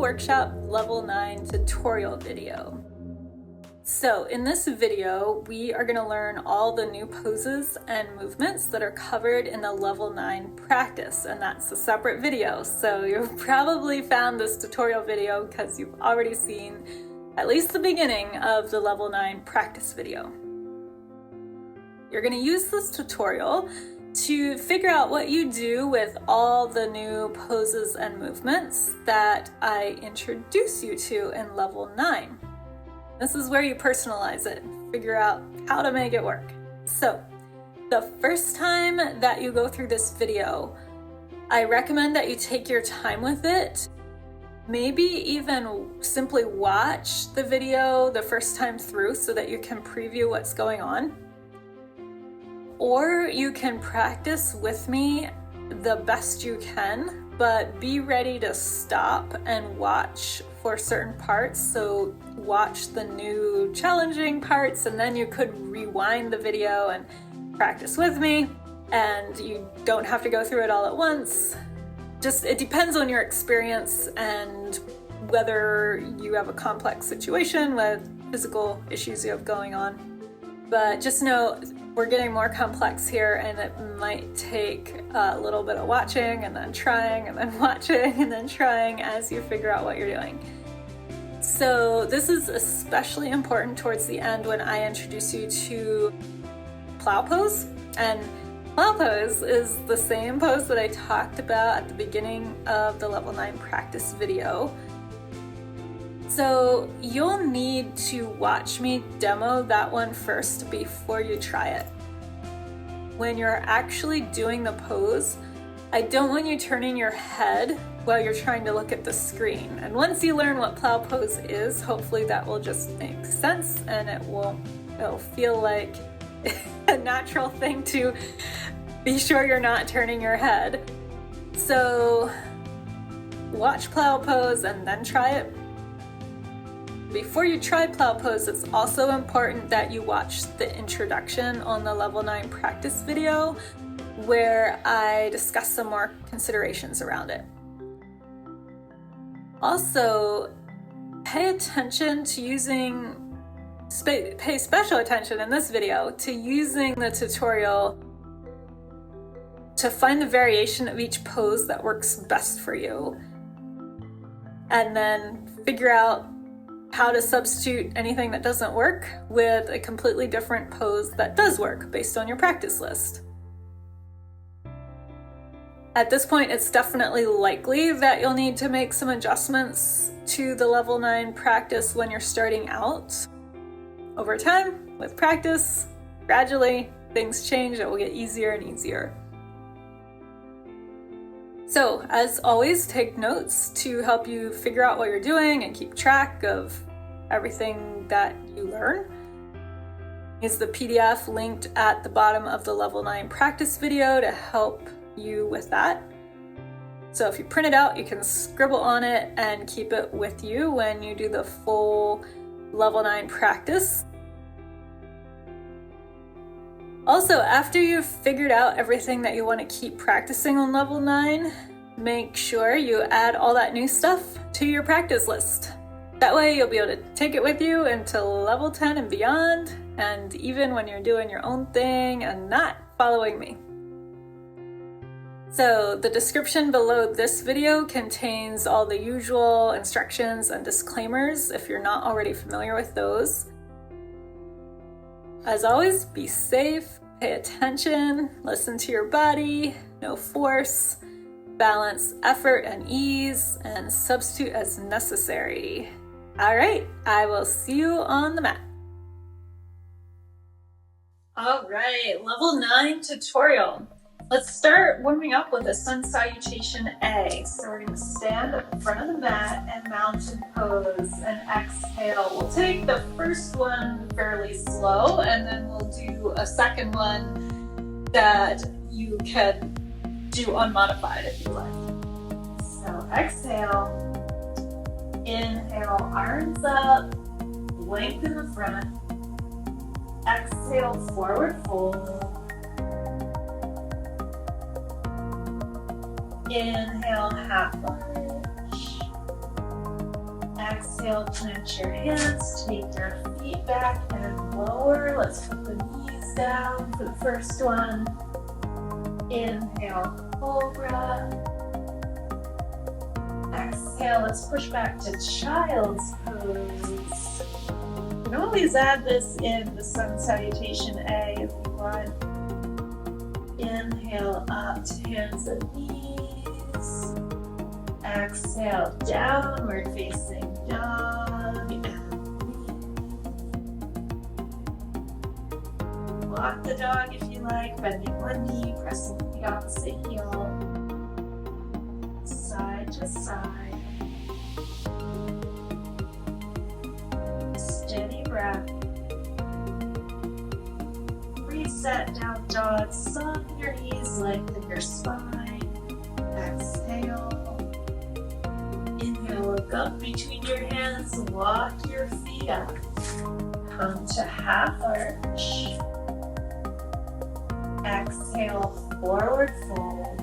Workshop Level 9 tutorial video. So in this video, we are going to learn all the new poses and movements that are covered in the Level 9 practice, and that's a separate video. So you've probably found this tutorial video because you've already seen at least the beginning of the Level 9 practice video. You're going to use this tutorial to figure out what you do with all the new poses and movements that I introduce you to in Level 9. This is where you personalize it, figure out how to make it work. So, the first time that you go through this video, I recommend that you take your time with it. Maybe even simply watch the video the first time through so that you can preview what's going on. Or you can practice with me the best you can, but be ready to stop and watch for certain parts. So watch the new challenging parts, and then you could rewind the video and practice with me, and you don't have to go through it all at once. Just, it depends on your experience and whether you have a complex situation with physical issues you have going on. But just know, we're getting more complex here, and it might take a little bit of watching and then trying and then watching and then trying as you figure out what you're doing. So this is especially important towards the end when I introduce you to Plow pose. And Plow pose is the same pose that I talked about at the beginning of the Level 9 practice video. So you'll need to watch me demo that one first before you try it. When you're actually doing the pose, I don't want you turning your head while you're trying to look at the screen. And once you learn what Plow pose is, hopefully that will just make sense, and it'll feel like a natural thing to be sure you're not turning your head. So watch Plow pose and then try it. Before you try Plow pose, it's also important that you watch the introduction on the Level 9 practice video, where I discuss some more considerations around it. Also, pay attention to pay special attention in this video to using the tutorial to find the variation of each pose that works best for you, and then figure out how to substitute anything that doesn't work with a completely different pose that does work based on your practice list. At this point, it's definitely likely that you'll need to make some adjustments to the Level 9 practice when you're starting out. Over time, with practice, gradually, things change. It will get easier and easier. So, as always, take notes to help you figure out what you're doing and keep track of everything that you learn. Use the PDF linked at the bottom of the Level 9 practice video to help you with that. So if you print it out, you can scribble on it and keep it with you when you do the full Level 9 practice. Also, after you've figured out everything that you want to keep practicing on Level 9, make sure you add all that new stuff to your practice list. That way you'll be able to take it with you until Level 10 and beyond, and even when you're doing your own thing and not following me. So the description below this video contains all the usual instructions and disclaimers if you're not already familiar with those. As always, be safe, pay attention, listen to your body, no force, balance effort and ease, and substitute as necessary. All right, I will see you on the mat. All right, Level 9 tutorial. Let's start warming up with a Sun Salutation A. So we're going to stand at the front of the mat and mountain pose and exhale. We'll take the first one fairly slow, and then we'll do a second one that you can do unmodified if you like. So exhale, inhale, arms up, lengthen the front. Exhale, forward fold. Inhale, half lunge. Exhale, plant your hands, take your feet back and lower. Let's put the knees down for the first one. Inhale, cobra. Exhale, let's push back to child's pose. You can always add this in the sun salutation A if you want. Inhale up to hands and knees. Exhale, downward facing dog and breathe. Walk the dog if you like, bending one knee, pressing the opposite heel. Side to side. Steady breath. Reset down dog, soften your knees, lengthen your spine. Exhale. Inhale, look up between your hands, walk your feet up. Come to half arch. Exhale, forward fold.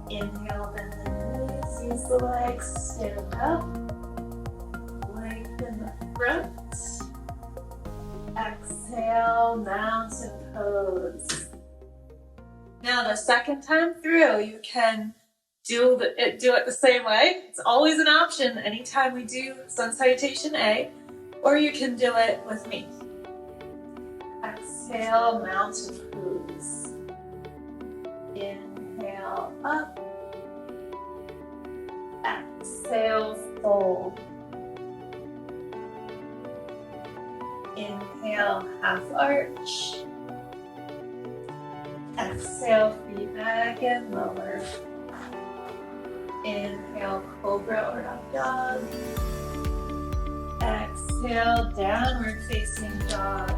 Inhale, bend the knees, use the legs, stand up. Lengthen the front. Exhale, mountain pose. Now the second time through, you can do it the same way. It's always an option anytime we do sun salutation A, or you can do it with me. Exhale, mountain pose. Inhale, up. Exhale, fold. Inhale, half arch. Exhale, feet back and lower. Inhale, cobra or up dog. Exhale, downward facing dog.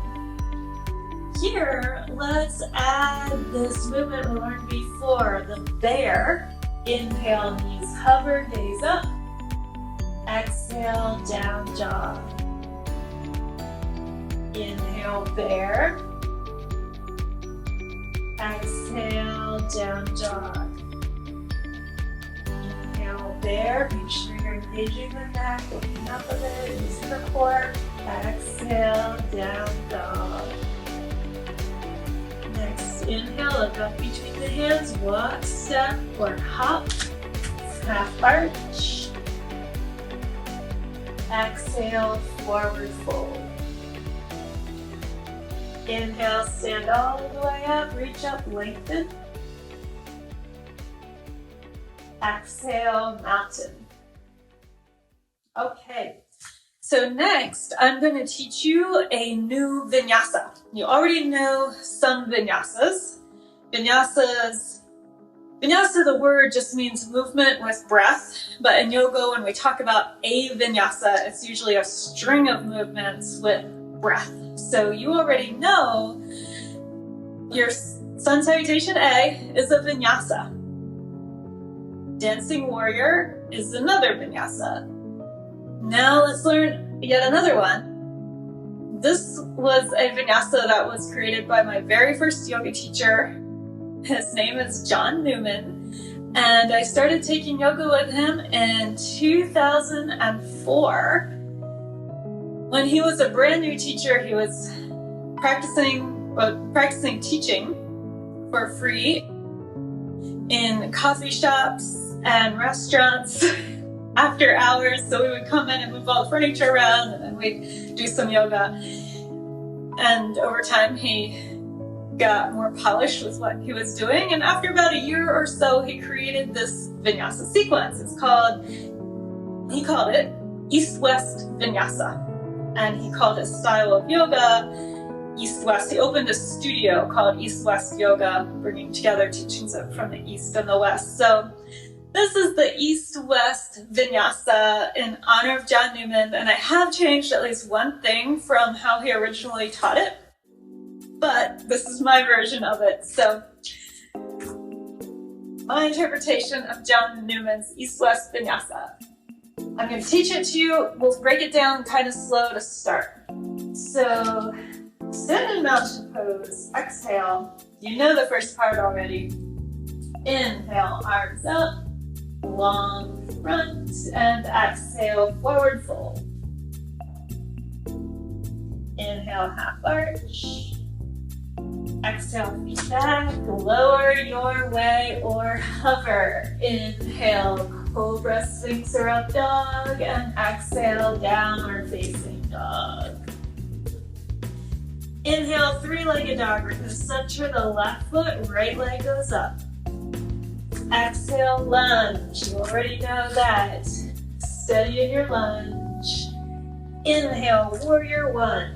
Here, let's add this movement we learned before, the bear. Inhale, knees hover, gaze up. Exhale, down dog. Inhale, bear. Exhale, down dog. Inhale, bear. Make sure you're engaging the neck, looking up a bit, using the core. Exhale, down dog. Next, inhale, look up between the hands, walk, step, or hop. Half arch. Exhale, forward fold. Inhale, stand all the way up, reach up, lengthen. Exhale, mountain. Okay, so next I'm going to teach you a new vinyasa. You already know some vinyasas. Vinyasa, the word just means movement with breath, but in yoga when we talk about a vinyasa, it's usually a string of movements with breath. So you already know your sun salutation A is a vinyasa. Dancing warrior is another vinyasa. Now let's learn yet another one. This was a vinyasa that was created by my very first yoga teacher. His name is John Newman, and I started taking yoga with him in 2004. When he was a brand new teacher, he was practicing teaching for free in coffee shops and restaurants after hours. So we would come in and move all the furniture around, and then we'd do some yoga. And over time, he got more polished with what he was doing. And after about a year or so, he created this vinyasa sequence. He called it East-West Vinyasa. And he called his style of yoga East-West. He opened a studio called East-West Yoga, bringing together teachings from the East and the West. So this is the East-West Vinyasa in honor of John Newman, and I have changed at least one thing from how he originally taught it, but this is my version of it. So my interpretation of John Newman's East-West Vinyasa. I'm going to teach it to you. We'll break it down kind of slow to start. So stand in mountain pose. Exhale. You know the first part already. Inhale, arms up. long front, and exhale, forward fold. Inhale, half arch. Exhale, feet back, lower your way or hover. Inhale, Cobra, Sphinx or Up Dog, and exhale, Downward Facing Dog. Inhale, three-legged dog. We're going to center the left foot, right leg goes up. Exhale, lunge. You already know that. Steady in your lunge. Inhale, warrior one.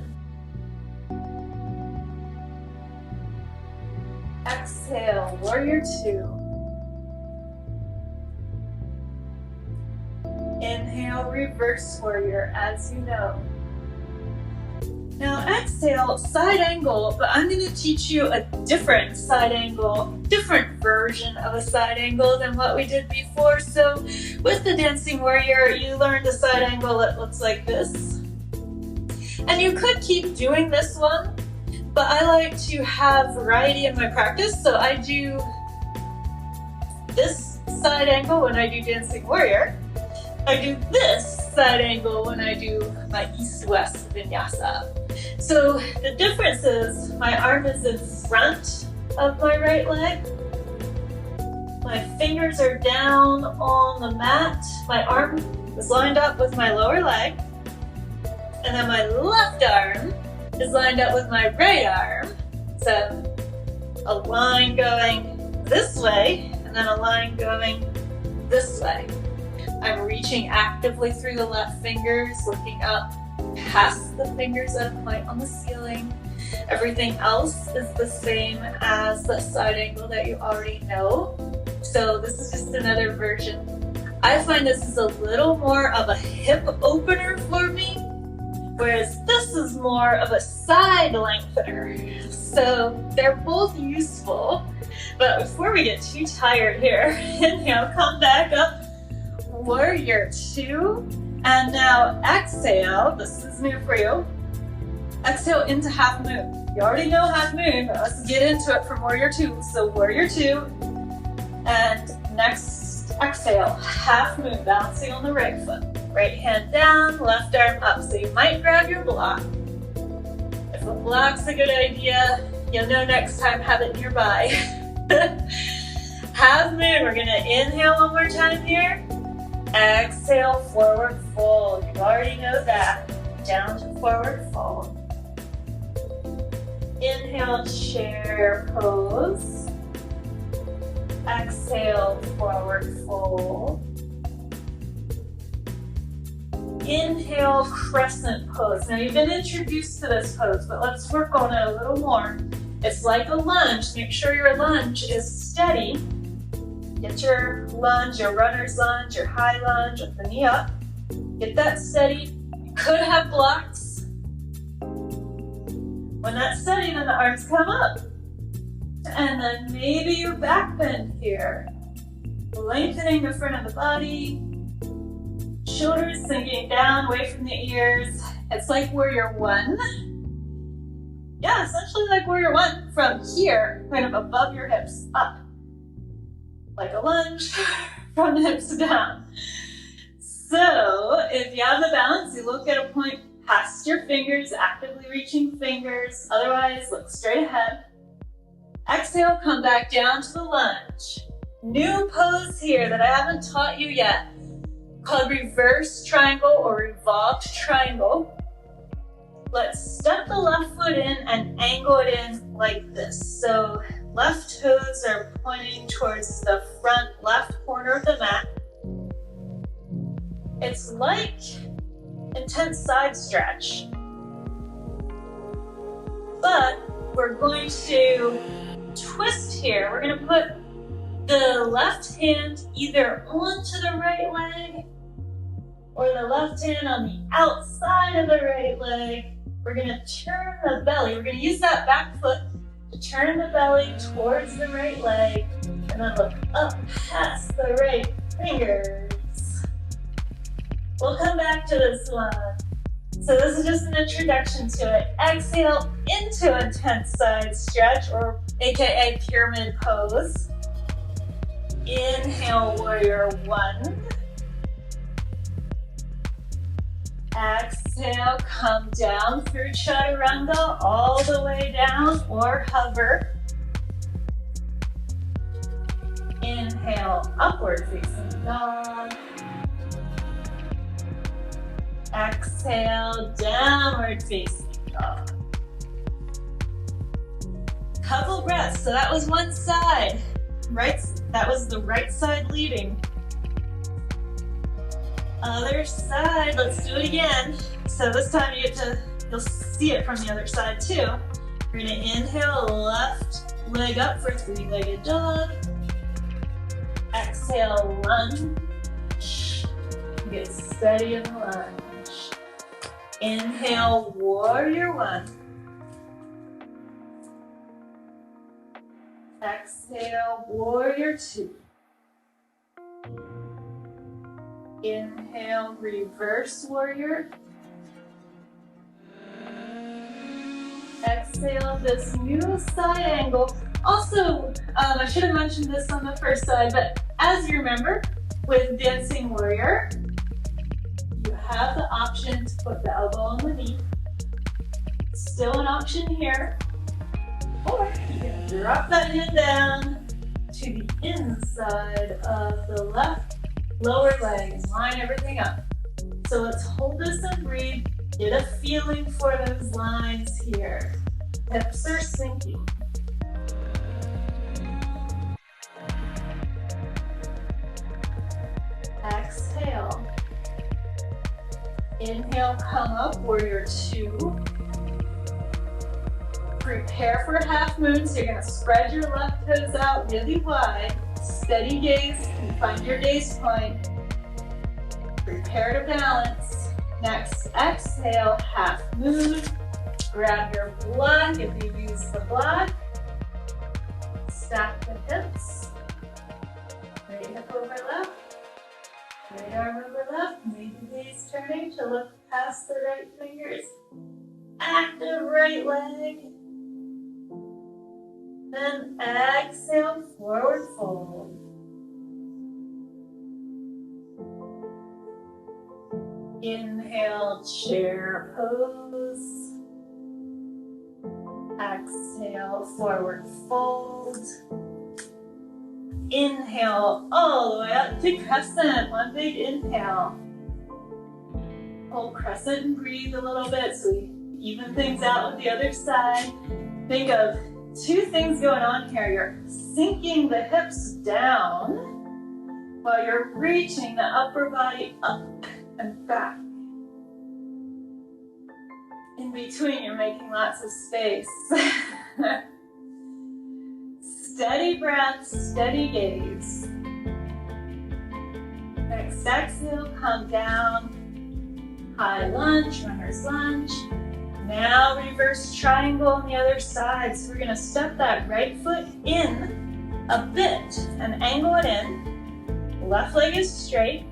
Exhale, warrior two. Inhale, reverse warrior as you know. Now exhale, side angle, but I'm going to teach you a different side angle, different version of a side angle than what we did before. So with the dancing warrior, you learned a side angle that looks like this. And you could keep doing this one, but I like to have variety in my practice. So I do this side angle when I do dancing warrior. I do this side angle when I do my east-west vinyasa. So the difference is my arm is in front of my right leg. My fingers are down on the mat. My arm is lined up with my lower leg. And then my left arm is lined up with my right arm. So a line going this way and then a line going this way. I'm reaching actively through the left fingers, looking up past the fingers at a point on the ceiling. Everything else is the same as the side angle that you already know. So this is just another version. I find this is a little more of a hip opener for me, whereas this is more of a side lengthener. So they're both useful, but before we get too tired here, inhale, come back up. Warrior two, and now exhale. This is new for you. Exhale into half moon. You already know half moon, but let's get into it from warrior two. So warrior two, and next exhale, half moon, balancing on the right foot. Right hand down, left arm up. So you might grab your block. If a block's a good idea, you'll know next time, have it nearby. Half moon, we're gonna inhale one more time here. Exhale, forward fold. You already know that. Down to forward fold. Inhale, chair pose. Exhale, forward fold. Inhale, crescent pose. Now you've been introduced to this pose, but let's work on it a little more. It's like a lunge. Make sure your lunge is steady. Get your lunge, your runner's lunge, your high lunge with the knee up. Get that steady. You could have blocks. When that's steady, then the arms come up. And then maybe your back bend here. Lengthening the front of the body. Shoulders sinking down, away from the ears. It's like warrior one. Yeah, essentially like warrior one from here, kind of above your hips, up. Like a lunge from the hips down. So if you have the balance, you look at a point past your fingers, actively reaching fingers. Otherwise, look straight ahead. Exhale, come back down to the lunge. New pose here that I haven't taught you yet, called reverse triangle or revolved triangle. Let's step the left foot in and angle it in like this. So left toes are pointing towards the front left corner of the mat. It's like intense side stretch. But we're going to twist here. We're going to put the left hand either onto the right leg or the left hand on the outside of the right leg. We're going to turn the belly. We're going to use that back foot to turn the belly towards the right leg and then look up past the right fingers. We'll come back to this one. So this is just an introduction to it. Exhale into intense side stretch, or AKA pyramid pose. Inhale, warrior one. Exhale, come down through chaturanga all the way down or hover. Inhale, upward facing dog. Exhale, downward facing dog. Couple breaths. So that was one side. Right, that was the right side leading. Other side, let's do it again. So this time you'll see it from the other side too. We're gonna inhale, left leg up for three-legged dog. Exhale, lunge. Get steady in the lunge. Inhale, warrior one. Exhale, warrior two. Inhale, reverse warrior. Exhale, this new side angle. Also, I should have mentioned this on the first side, but as you remember, with dancing warrior, you have the option to put the elbow on the knee. Still an option here. Or you can drop that hand down to the inside of the left lower leg and line everything up. So let's hold this and breathe. Get a feeling for those lines here. Hips are sinking. Exhale. Inhale, come up, warrior two. Prepare for half moon, so you're gonna spread your left toes out really wide. Steady gaze, and find your gaze point. Prepare to balance. Next, exhale, half moon. Grab your block if you use the block. Stack the hips. Right hip over left. Right arm over left. Make the gaze turning to look past the right fingers. Active right leg. Then exhale, forward fold. Inhale, chair pose. Exhale, forward fold. Inhale, all the way up to crescent. One big inhale. Hold crescent and breathe a little bit so we even things out with the other side. Think of two things going on here. You're sinking the hips down while you're reaching the upper body up and back. In between, you're making lots of space. Steady breath, steady gaze. Next exhale, come down. High lunge, runner's lunge. Now reverse triangle on the other side. So we're gonna step that right foot in a bit and angle it in. Left leg is straight.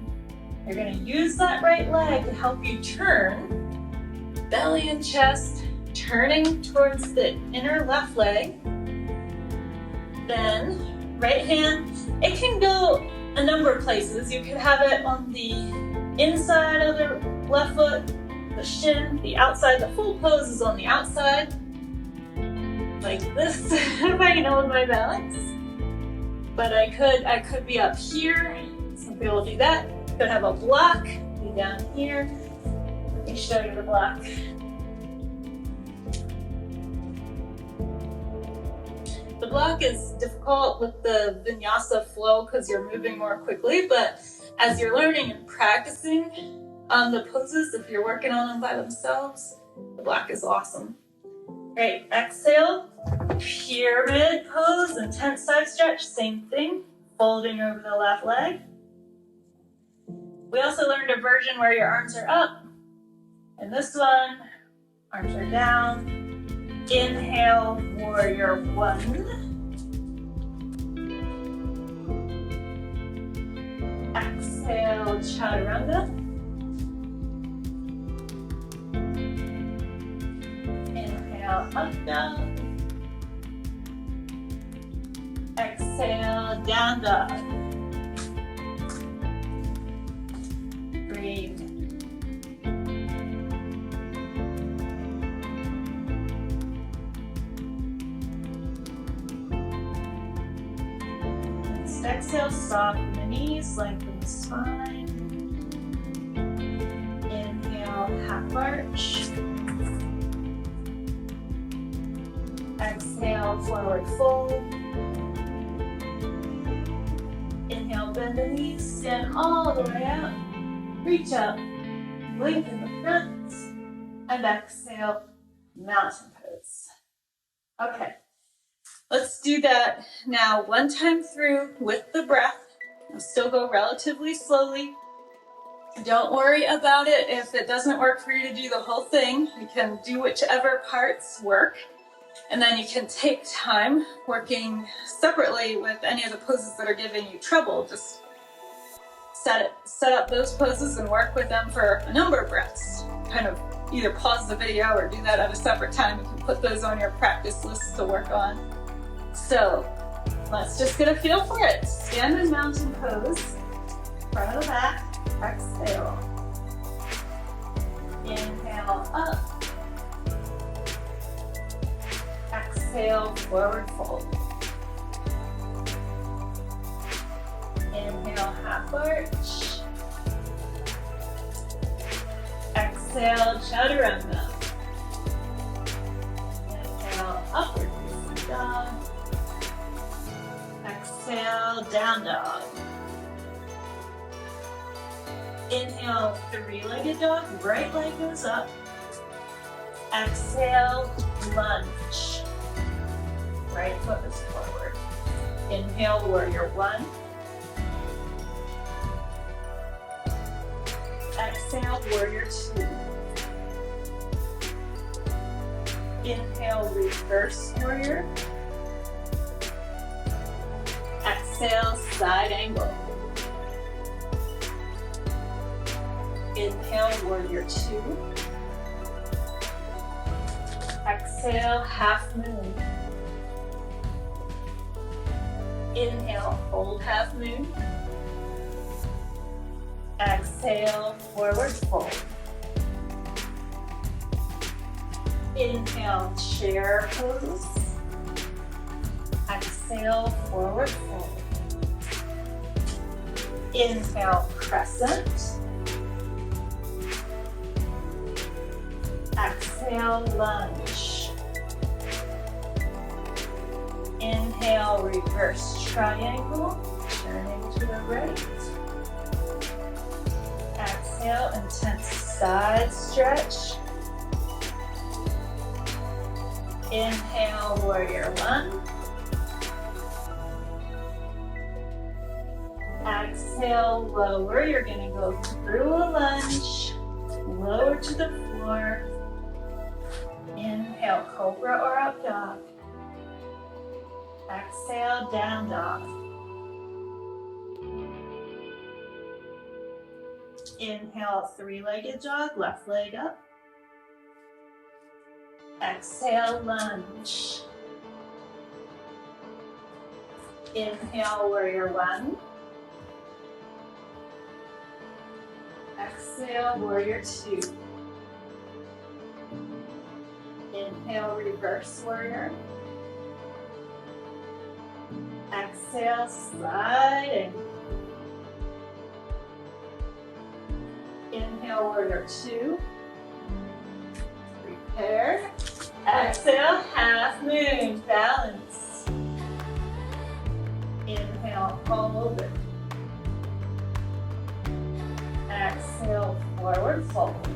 You're gonna use that right leg to help you turn. Belly and chest, turning towards the inner left leg. Then right hand, it can go a number of places. You could have it on the inside of the left foot, the shin, the outside. The full pose is on the outside, like this, if I can hold my balance. But I could be up here. Some people do that. Could have a block, be down here. Let me show you the block. The block is difficult with the Vinyasa flow because you're moving more quickly, but as you're learning and practicing the poses, if you're working on them by themselves, the block is awesome. Great, exhale, pyramid pose, intense side stretch, same thing, folding over the left leg. We also learned a version where your arms are up. And this one, arms are down. Inhale, warrior one. Exhale, chaturanga. Inhale, up dog. Exhale, down dog. breathe. Next exhale, soften the knees, lengthen the spine. Inhale, half arch. Exhale, forward fold. Inhale, bend the knees, stand all the way up. Reach up, lengthen the front, and exhale, mountain pose. Okay, let's do that now one time through with the breath. I'll still go relatively slowly. Don't worry about it if it doesn't work for you to do the whole thing. You can do whichever parts work. And then you can take time working separately with any of the poses that are giving you trouble. Just set up those poses and work with them for a number of breaths. Kind of either pause the video or do that at a separate time. You can put those on your practice list to work on. So let's just get a feel for it. Stand in mountain pose, front of the back, exhale. Inhale up. Exhale, forward fold. Inhale, half arch. Exhale, chaturanga. Inhale, upward facing dog. Exhale, down dog. Inhale, three-legged dog, right leg goes up. Exhale, lunge. Right foot is forward. Inhale, warrior one. Exhale, warrior two. Inhale, reverse warrior. Exhale, side angle. Inhale, warrior two. Exhale, half moon. Inhale, hold half moon. Exhale, forward fold. Inhale, chair pose. Exhale, forward fold. Inhale, crescent. Exhale, lunge. Inhale, reverse triangle, turning to the right. Exhale, intense side stretch. Inhale, warrior one. Exhale, lower. You're going to go through a lunge, lower to the floor. Inhale, cobra or up dog. Exhale, down dog. Inhale, three-legged dog, left leg up. Exhale, lunge. Inhale, warrior one. Exhale, warrior two. Inhale, reverse warrior. Exhale, sliding. Inhale, warrior two. Prepare. Exhale, half moon, balance. Inhale, hold it. Exhale, forward fold.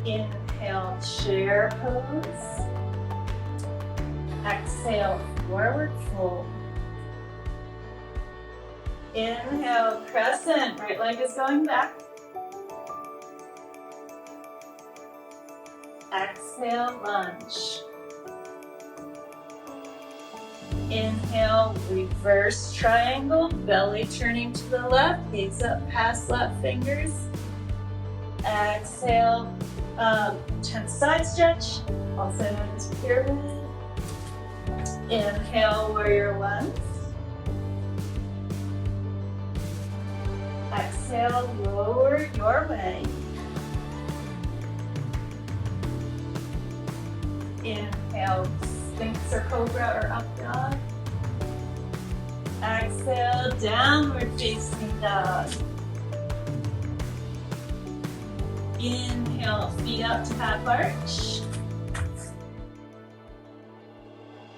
Inhale, chair pose. Exhale, forward fold. Inhale, crescent, right leg is going back. Exhale, lunge. Inhale, reverse triangle, belly turning to the left, gaze up past left fingers. Exhale, tense side stretch, also known as pyramid. Inhale, warrior one. Exhale, lower your way. Inhale, Sphinx or Cobra or Up Dog. Exhale, Downward Facing Dog. Inhale, feet up to half arch.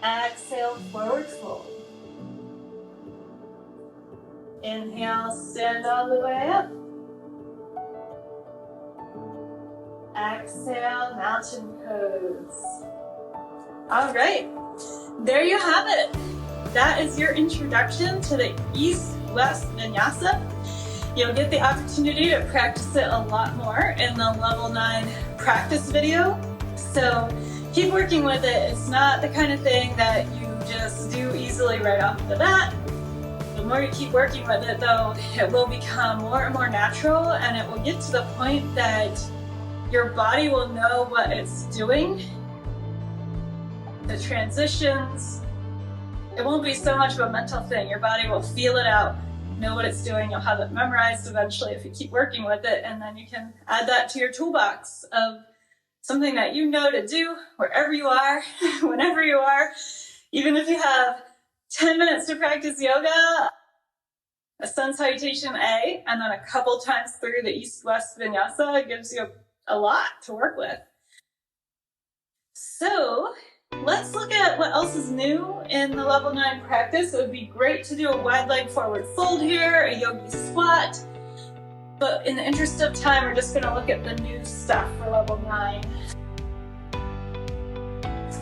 Exhale, Forward Fold. Inhale, stand all the way up. Exhale, Mountain Pose. All right, there you have it. That is your introduction to the East-West Vinyasa. You'll get the opportunity to practice it a lot more in the level 9 practice video. So keep working with it. It's not the kind of thing that you just do easily right off the bat. The more you keep working with it though, it will become more and more natural, and it will get to the point that your body will know what it's doing. The transitions, it won't be so much of a mental thing. Your body will feel it out, know what it's doing. You'll have it memorized eventually if you keep working with it, and then you can add that to your toolbox of something that you know to do wherever you are, whenever you are. Even if you have 10 minutes to practice yoga, a sun salutation A, and then a couple times through the East-West Vinyasa gives you a lot to work with. So let's look at what else is new in the level 9 practice. It would be great to do a wide leg forward fold here, a yogi squat. But in the interest of time, we're just gonna look at the new stuff for level 9.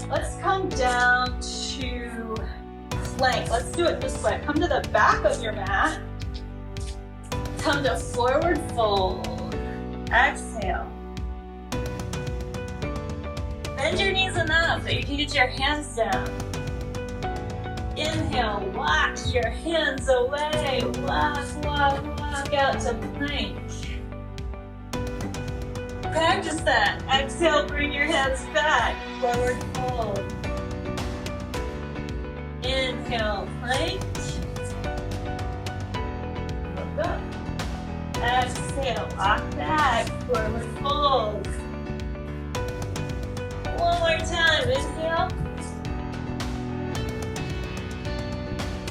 Let's come down to plank. Let's do it this way. Come to the back of your mat. Come to forward fold. Exhale. Bend your knees enough that you can get your hands down. Inhale, walk your hands away. Walk out to plank. Practice that. Exhale, bring your hands back. Forward fold. Inhale, plank. Look up. Exhale, walk back. Forward fold. One more time. Inhale.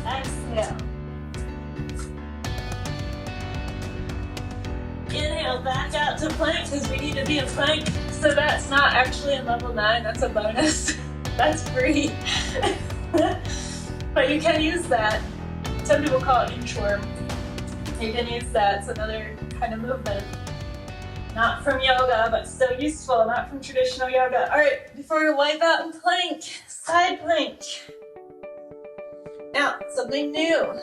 Exhale. Inhale, back out to plank because we need to be in plank. So that's not actually in level 9, that's a bonus. That's free. But you can use that. Some people call it Inchworm. You can use that, it's another kind of movement. Not from yoga, but still useful, not from traditional yoga. All right, before we wipe out in plank, side plank. Now, something new.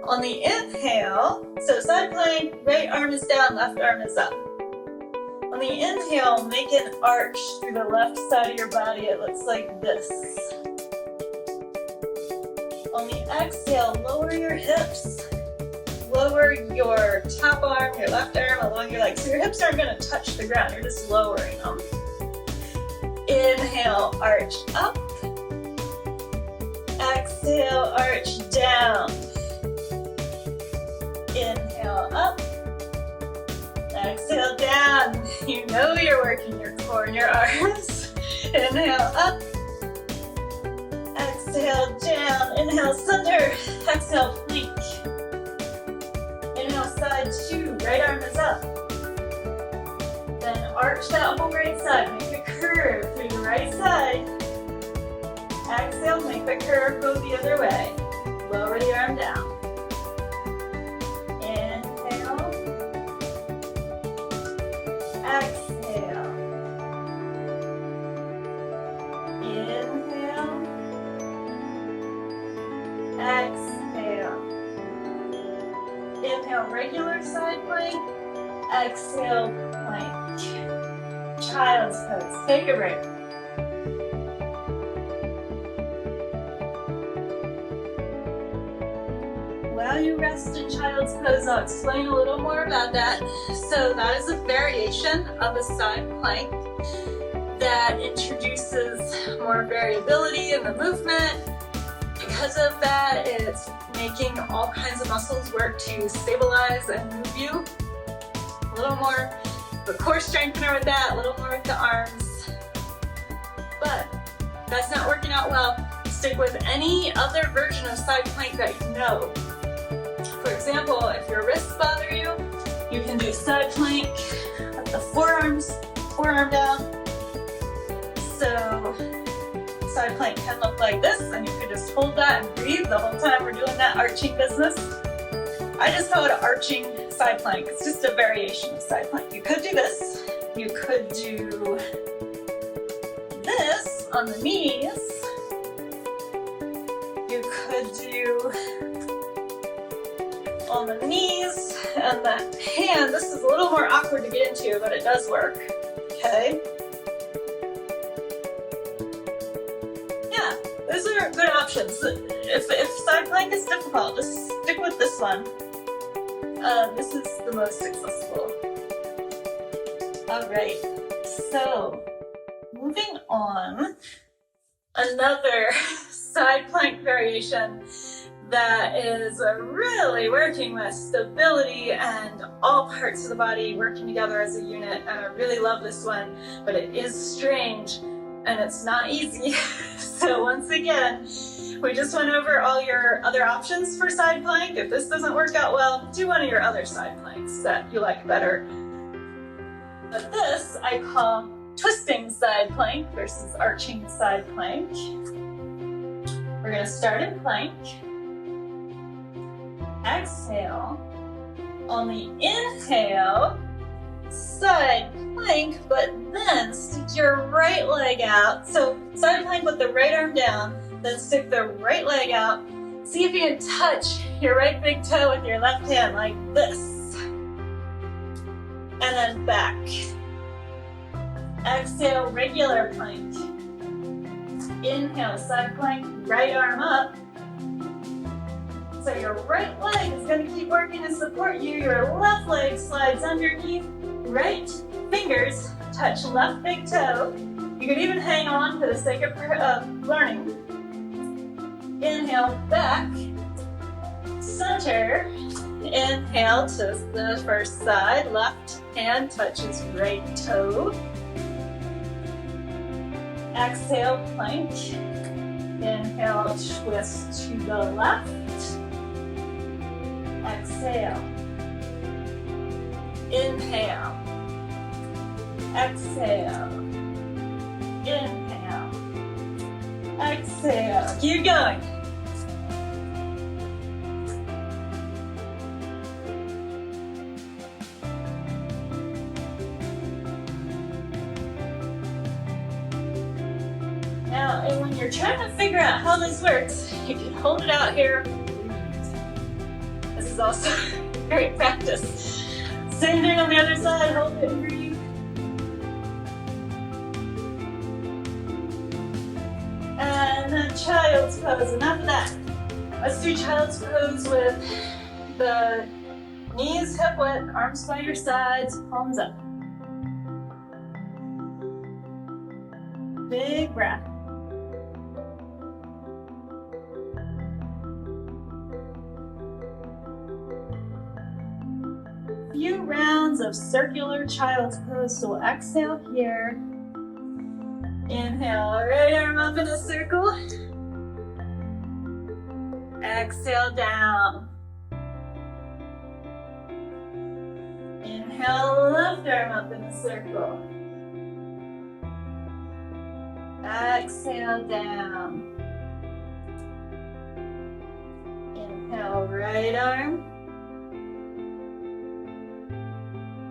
On the inhale, so side plank, right arm is down, left arm is up. On the inhale, make an arch through the left side of your body. It looks like this. On the exhale, lower your hips. Lower your top arm, your left arm along your legs. So your hips aren't going to touch the ground, you're just lowering them. Inhale, arch up. Exhale, arch down. Inhale, up. Exhale, down. You know you're working your core and your arms. Inhale, up. Exhale, down. Inhale, center. Exhale, plank. Inhale, side 2. Right arm is up. Then arch that whole right side. Make a curve through the right side. Exhale, make the curve go the other way. Lower the arm down. Inhale. Exhale. Inhale. Exhale. Inhale, regular side plank. Exhale, plank. Child's pose. Take a break. While you rest in child's pose, I'll explain a little more about that. So that is a variation of a side plank that introduces more variability in the movement. It because of that, it's making all kinds of muscles work to stabilize and move you. A little more of a core strengthener with that, a little more with the arms. But that's not working out well. Stick with any other version of side plank that you know. For example, if your wrists bother you, you can do side plank with the forearm down. So side plank can look like this, and you can just hold that and breathe the whole time we're doing that arching business. I just call it an arching side plank. It's just a variation of side plank. You could do this. You could do this on the knees. You could do on the knees and the hand. This is a little more awkward to get into, but it does work. Okay. Yeah, those are good options. If side plank is difficult, just stick with this one. This is the most successful. All right, so moving on, another side plank variation that is really working with stability and all parts of the body working together as a unit, and I really love this one, but it is strange and it's not easy. So once again, we just went over all your other options for side plank. If this doesn't work out well, do one of your other side planks that you like better. But this I call twisting side plank versus arching side plank. We're going to start in plank. Exhale. On the inhale, side plank, but then stick your right leg out. So side plank with the right arm down, then stick the right leg out. See if you can touch your right big toe with your left hand like this. And then back. Exhale, regular plank. Inhale, side plank, right arm up. So your right leg is going to keep working to support you. Your left leg slides underneath. Right fingers touch left big toe. You could even hang on for the sake of learning. Inhale, back. Center. Inhale to the first side. Left hand touches right toe. Exhale, plank. Inhale, twist to the left. Exhale. Inhale. Exhale. Inhale. Exhale. Keep going. Now, and when you're trying to figure out how this works, you can hold it out here. This is also great practice. Same thing on the other side, hold it and breathe. And then child's pose, enough of that. Let's do child's pose with the knees hip width, arms by your sides, palms up. Big breath. Few rounds of circular child's pose. So we'll exhale here. Inhale, right arm up in a circle. Exhale down. Inhale, left arm up in a circle. Exhale down. Inhale, right arm.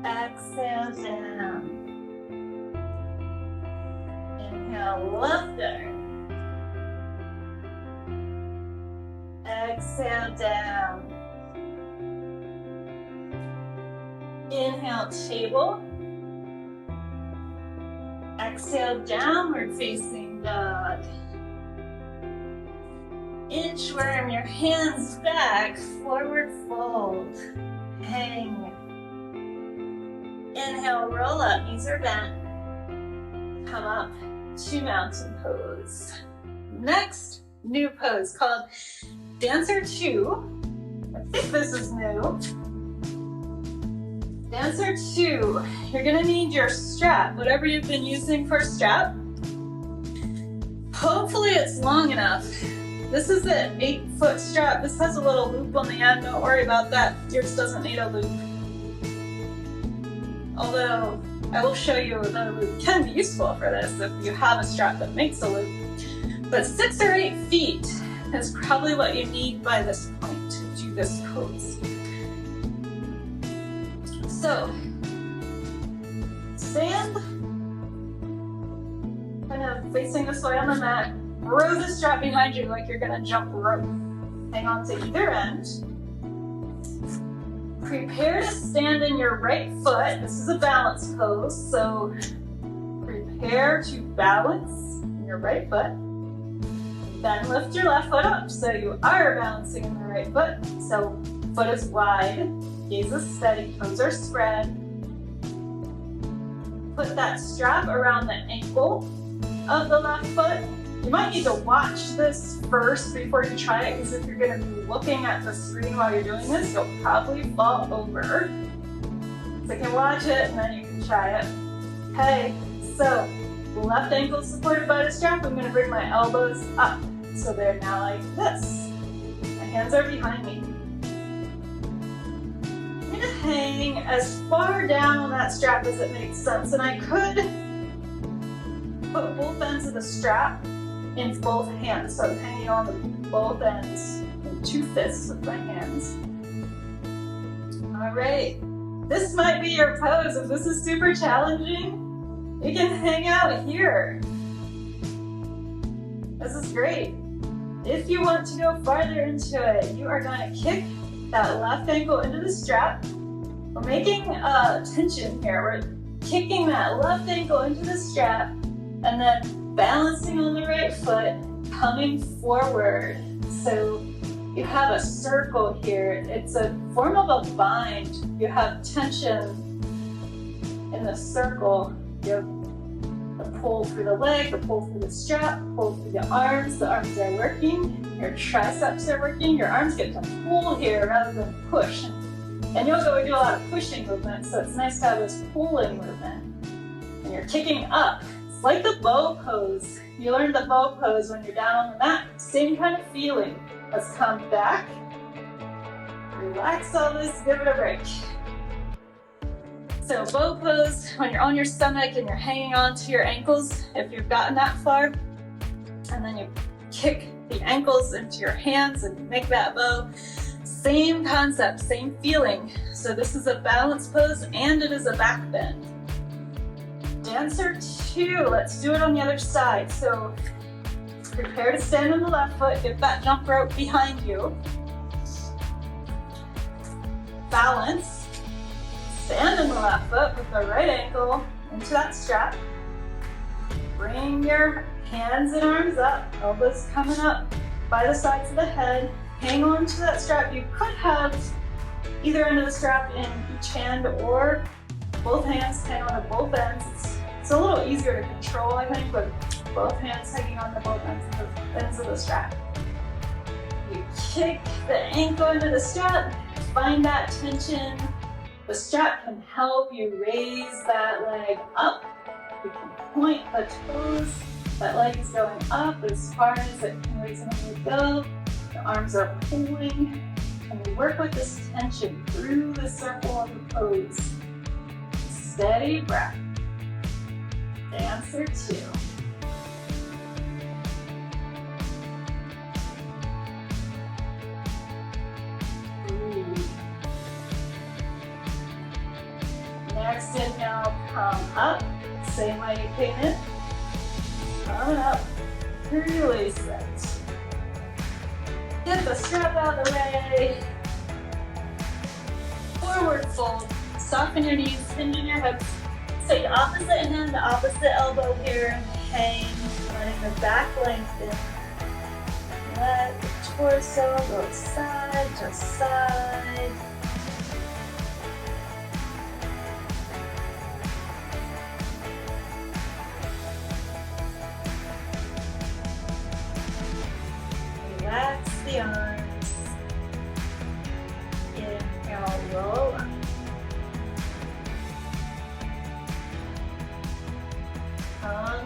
Exhale down. Inhale, left arm. Exhale down. Inhale, table. Exhale, downward facing dog. Inchworm, your hands back, forward fold. Hang. Inhale, roll up, knees are bent. Come up to mountain pose. Next, new pose called Dancer 2. I think this is new. Dancer 2, you're gonna need your strap, whatever you've been using for a strap. Hopefully it's long enough. This is an 8-foot strap. This has a little loop on the end, don't worry about that. Yours doesn't need a loop. Although, I will show you that a loop can be useful for this if you have a strap that makes a loop. But 6 or 8 feet is probably what you need by this point to do this pose. So, stand, kind of facing this way on the mat, row the strap behind you like you're gonna jump rope. Hang on to either end. Prepare to stand in your right foot. This is a balance pose, so prepare to balance in your right foot. Then lift your left foot up, so you are balancing in the right foot. So foot is wide, gaze is steady, toes are spread. Put that strap around the ankle of the left foot. You might need to watch this first before you try it, because if you're going to be looking at the screen while you're doing this, you'll probably fall over. So you can watch it and then you can try it. Okay, so left ankle supported by the strap. I'm going to bring my elbows up. So they're now like this. My hands are behind me. I'm going to hang as far down on that strap as it makes sense. And I could put both ends of the strap in both hands. So I'm hanging on both ends in 2 fists with my hands. All right, this might be your pose. If this is super challenging, you can hang out here. This is great. If you want to go farther into it, you are going to kick that left ankle into the strap. We're making a tension here. We're kicking that left ankle into the strap and then balancing on the right foot, coming forward. So you have a circle here. It's a form of a bind. You have tension in the circle. You have the pull through the leg, the pull through the strap, pull through the arms. The arms are working. Your triceps are working. Your arms get to pull here rather than push. And you'll go do a lot of pushing movement, so it's nice to have this pulling movement. And you're kicking up. It's like the bow pose. You learned the bow pose when you're down on the mat. Same kind of feeling. Let's come back. Relax all this, give it a break. So bow pose, when you're on your stomach and you're hanging on to your ankles, if you've gotten that far, and then you kick the ankles into your hands and make that bow. Same concept, same feeling. So this is a balance pose and it is a back bend. Dancer 2, let's do it on the other side. So prepare to stand on the left foot, get that jump rope behind you. Balance, stand on the left foot with the right ankle into that strap. Bring your hands and arms up, elbows coming up by the sides of the head. Hang on to that strap. You could have either end of the strap in each hand or both hands hang on to both ends. It's a little easier to control, I think, with both hands hanging on to both ends of the strap. You kick the ankle into the strap, find that tension. The strap can help you raise that leg up. You can point the toes. That leg is going up as far as it can reasonably go. The arms are pulling, and we work with this tension through the circle of the pose. Steady breath. Dancer 2. Breathe. Next inhale, come up, same way you came in. Come up, release it. Get the strap out of the way. Forward fold. Soften your knees, hinge in your hips. Take opposite hand to opposite elbow here. Hang, letting the back lengthen. Let the torso go side to side.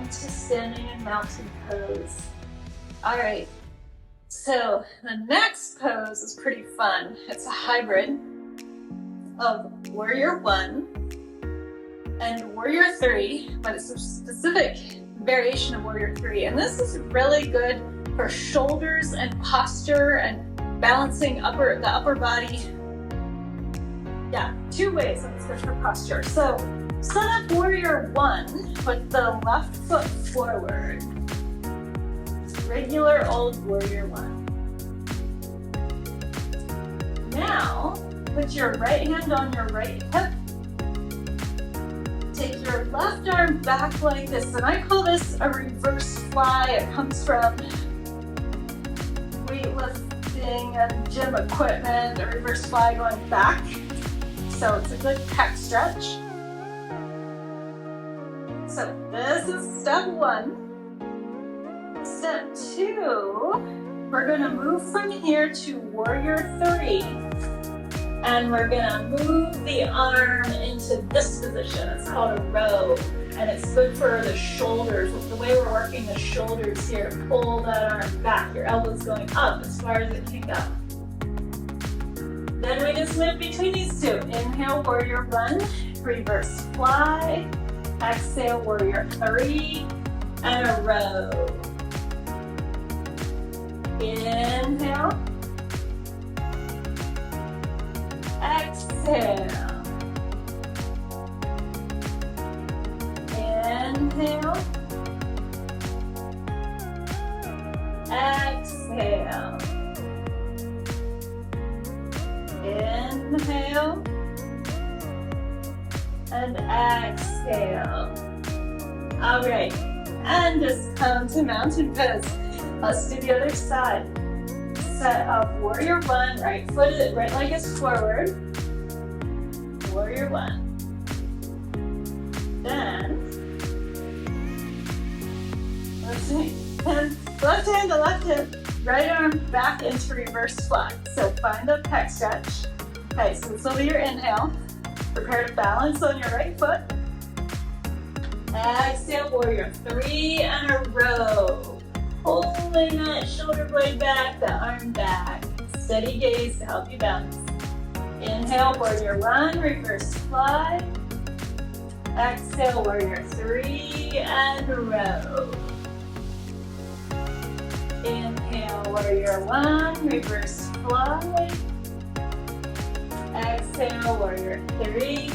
Welcome to standing in mountain pose. All right, so the next pose is pretty fun. It's a hybrid of Warrior 1 and Warrior 3, but it's a specific variation of Warrior 3. And this is really good for shoulders and posture and balancing the upper body. Yeah, 2 ways. Let's switch for posture. So set up Warrior 1 with the left foot forward. Regular old Warrior 1. Now, put your right hand on your right hip. Take your left arm back like this, and I call this a reverse fly. It comes from weightlifting and gym equipment, a reverse fly going back. So it's a good pec stretch. So this is step 1. Step 2, we're going to move from here to Warrior 3. And we're going to move the arm into this position. It's called a row. And it's good for the shoulders. With the way we're working the shoulders here, pull that arm back. Your elbow's going up as far as it can go. Then we just move between these 2. Inhale, Warrior 1, reverse fly. Exhale, Warrior 3, and a row. Inhale. Exhale. Inhale. Exhale. Inhale. And exhale. All right, and just come to mountain pose. Let's do the other side. Set up Warrior 1, right leg is forward. Warrior 1. Then, left hand to left hip, right arm back into reverse fly. So find the pec stretch. Okay, so this will be your inhale. Prepare to balance on your right foot. Exhale, Warrior 3, and a row. Pulling that shoulder blade back, the arm back. Steady gaze to help you balance. Inhale, Warrior 1, reverse fly. Exhale, Warrior 3, and row. Inhale, Warrior 1, reverse fly. Exhale, Warrior 3,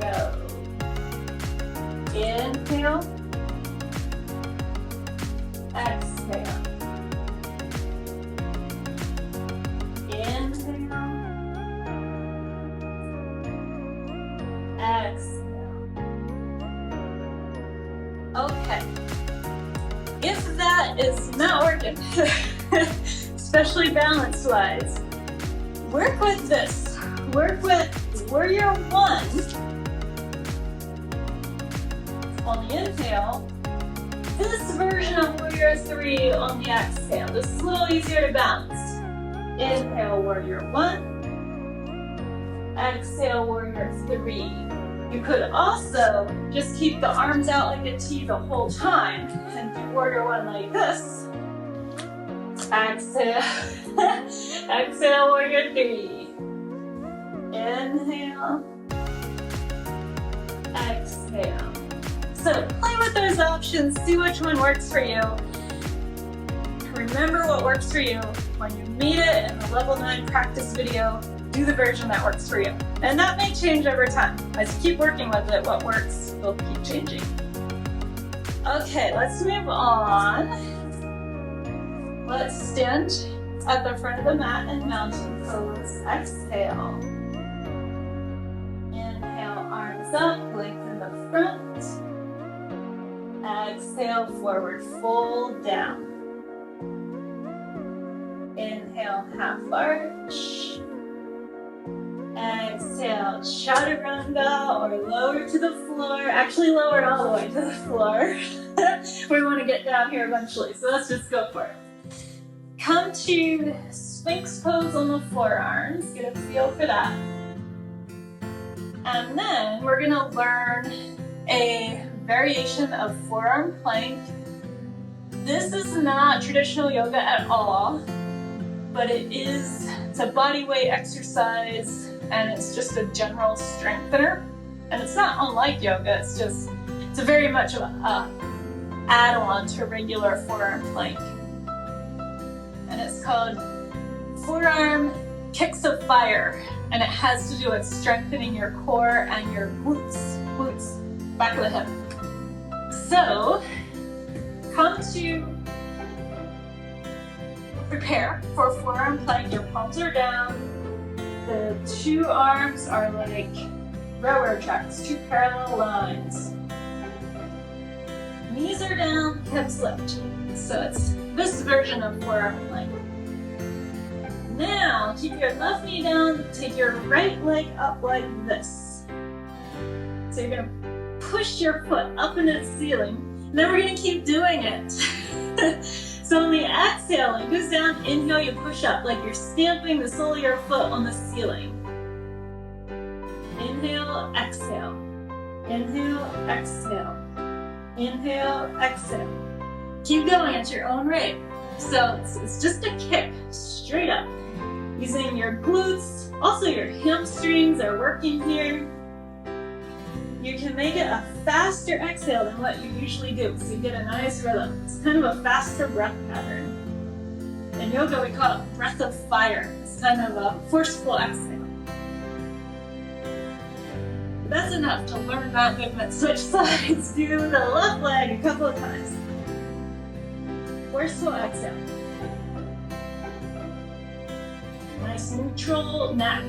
row. Inhale. Exhale. Inhale. Exhale. Okay. If that is not working, especially balance-wise, work with this. Work with Warrior 1 on the inhale. This version of Warrior 3 on the exhale. This is a little easier to balance. Inhale, Warrior 1. Exhale, Warrior 3. You could also just keep the arms out like a T the whole time and do Warrior 1 like this. Exhale. Exhale, Warrior 3. Inhale. Exhale. So play with those options, see which one works for you. Remember what works for you. When you meet it in the level 9 practice video, do the version that works for you. And that may change over time. As you keep working with it, what works will keep changing. Okay, let's move on. Let's stand at the front of the mat in mountain pose. Exhale. Inhale, arms up, lengthen the front. Exhale, forward fold down. Inhale, half arch. Exhale, chaturanga or lower to the floor. Actually, lower all the way to the floor. We want to get down here eventually, so let's just go for it. Come to Sphinx pose on the forearms. Get a feel for that. And then we're going to learn a variation of forearm plank. This is not traditional yoga at all, but it's a body weight exercise and it's just a general strengthener. And it's not unlike yoga, it's a very much of a add-on to regular forearm plank. And it's called Forearm Kicks of Fire, and it has to do with strengthening your core and your glutes, back of the hip. So, come to prepare for forearm plank. Your palms are down, the two arms are like railroad tracks, two parallel lines. Knees are down, hips lift. So it's this version of forearm plank. Now, keep your left knee down, take your right leg up like this. So you're gonna push your foot up into the ceiling, and then we're gonna keep doing it. So on the exhale, it goes down, inhale, you push up, like you're stamping the sole of your foot on the ceiling. Inhale, exhale. Inhale, exhale. Inhale, exhale. Keep going at your own rate. So it's just a kick straight up. Using your glutes, also your hamstrings are working here. You can make it a faster exhale than what you usually do, so you get a nice rhythm. It's kind of a faster breath pattern. In yoga, we call it breath of fire. It's kind of a forceful exhale. That's enough to learn that movement. Switch sides, do the left leg a couple of times. Forceful exhale. Nice neutral neck.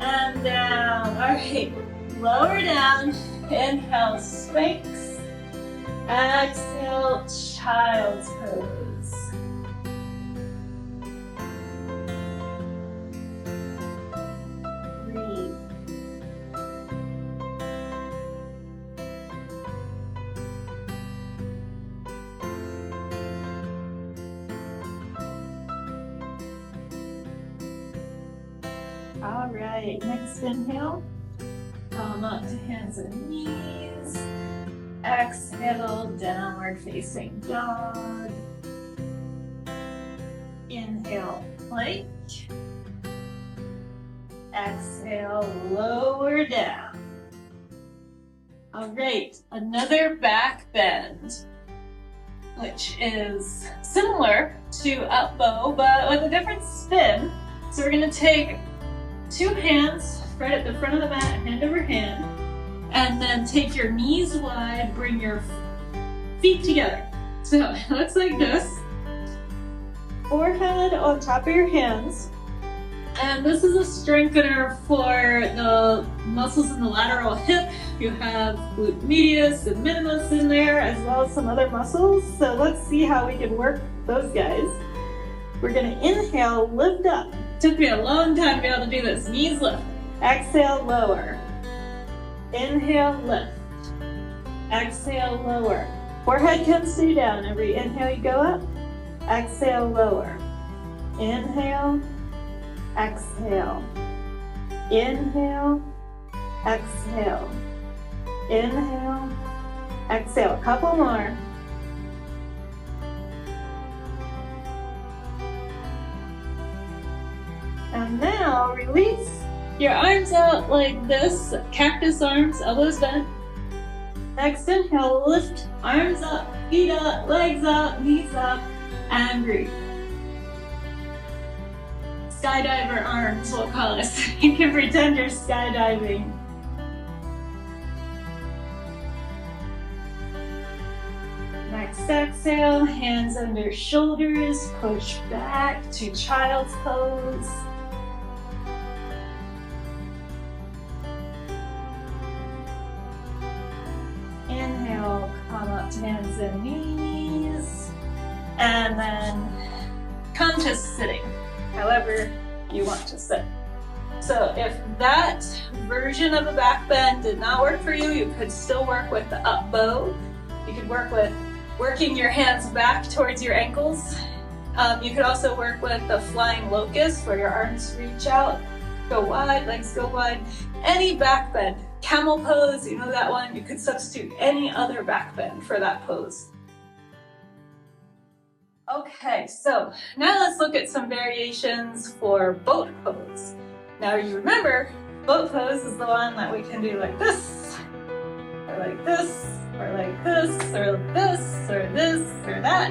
And down. All right. Lower down. Inhale, Sphinx. Exhale, child's pose. Breathe. All right, next inhale. Come up to hands and knees. Exhale, downward facing dog. Inhale, plank. Exhale, lower down. All right, another back bend, which is similar to up bow, but with a different spin. So we're gonna take two hands right at the front of the mat, hand over hand. And then take your knees wide, bring your feet together. So it looks like this. Forehead on top of your hands. And this is a strengthener for the muscles in the lateral hip. You have glute medius and minimus in there, as well as some other muscles. So let's see how we can work those guys. We're gonna inhale, lift up. Took me a long time to be able to do this. Knees lift. Exhale, lower. Inhale, lift. Exhale, lower. Forehead can stay down. Every inhale you go up. Exhale, lower. Inhale, exhale. Inhale, exhale. Inhale, exhale. A couple more. And now release. Your arms out like this, cactus arms, elbows bent. Next inhale, lift, arms up, feet up, legs up, knees up, and breathe. Skydiver arms, we'll call this. You can pretend you're skydiving. Next exhale, hands under shoulders, push back to child's pose. Inhale, come up to hands and knees, and then come to sitting, however you want to sit. So if that version of a back bend did not work for you, you could still work with the up bow. You could work with working your hands back towards your ankles. You could also work with the flying locust, where your arms reach out, go wide, legs go wide. Any back bend. Camel pose, you know that one? You could substitute any other back bend for that pose. Okay, so now let's look at some variations for boat pose. Now you remember, boat pose is the one that we can do like this, or like this, or like this, or this, or this, or that.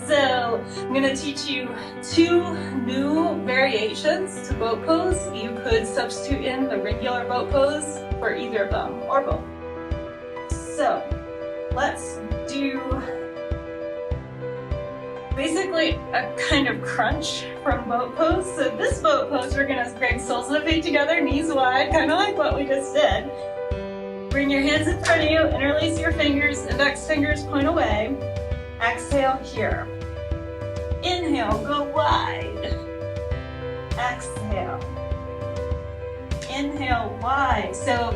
So I'm going to teach you 2 new variations to boat pose. You could substitute in the regular boat pose for either of them, or both. So let's do basically a kind of crunch from boat pose. So this boat pose, we're gonna bring soles of the feet together, knees wide, kind of like what we just did. Bring your hands in front of you, interlace your fingers, index fingers point away. Exhale here. Inhale, go wide. Exhale. Inhale, wide. So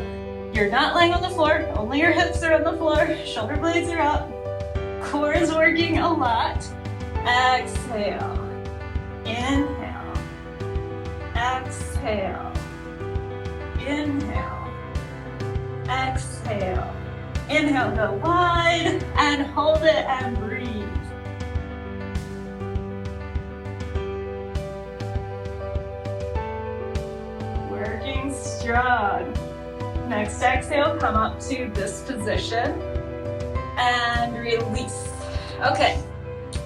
you're not laying on the floor, only your hips are on the floor, shoulder blades are up, core is working a lot. Exhale, inhale, exhale, inhale, exhale, inhale, go wide, and hold it and breathe. Working strong. Next exhale, come up to this position, and release. Okay.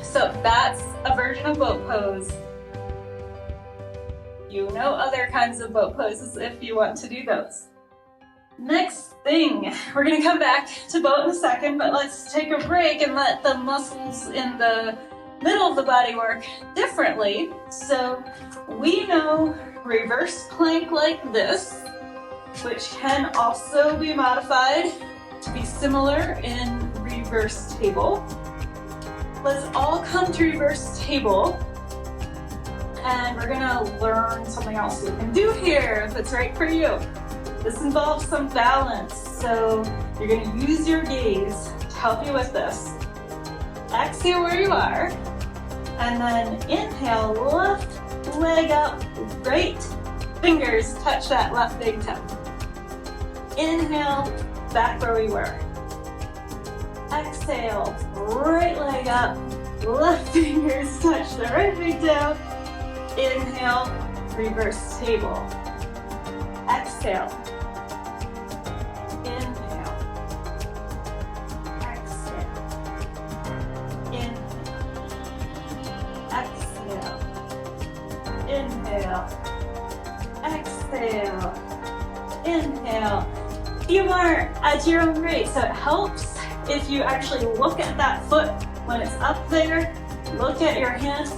So that's a version of boat pose. You know other kinds of boat poses if you want to do those. Next thing, we're gonna come back to boat in a second, but let's take a break and let the muscles in the middle of the body work differently. So we know reverse plank like this, which can also be modified to be similar in reverse table. Let's all come to reverse table, and we're gonna learn something else we can do here if it's right for you. This involves some balance, so you're gonna use your gaze to help you with this. Exhale where you are, and then inhale, left leg up, right fingers touch that left big toe. Inhale, back where we were. Exhale, right leg up, left fingers touch the right big toe. Inhale, reverse table. Exhale. Inhale. Exhale. Inhale. Exhale. Inhale. Exhale. Inhale. You are at your own rate, so it helps if you actually look at that foot when it's up there, look at your hand,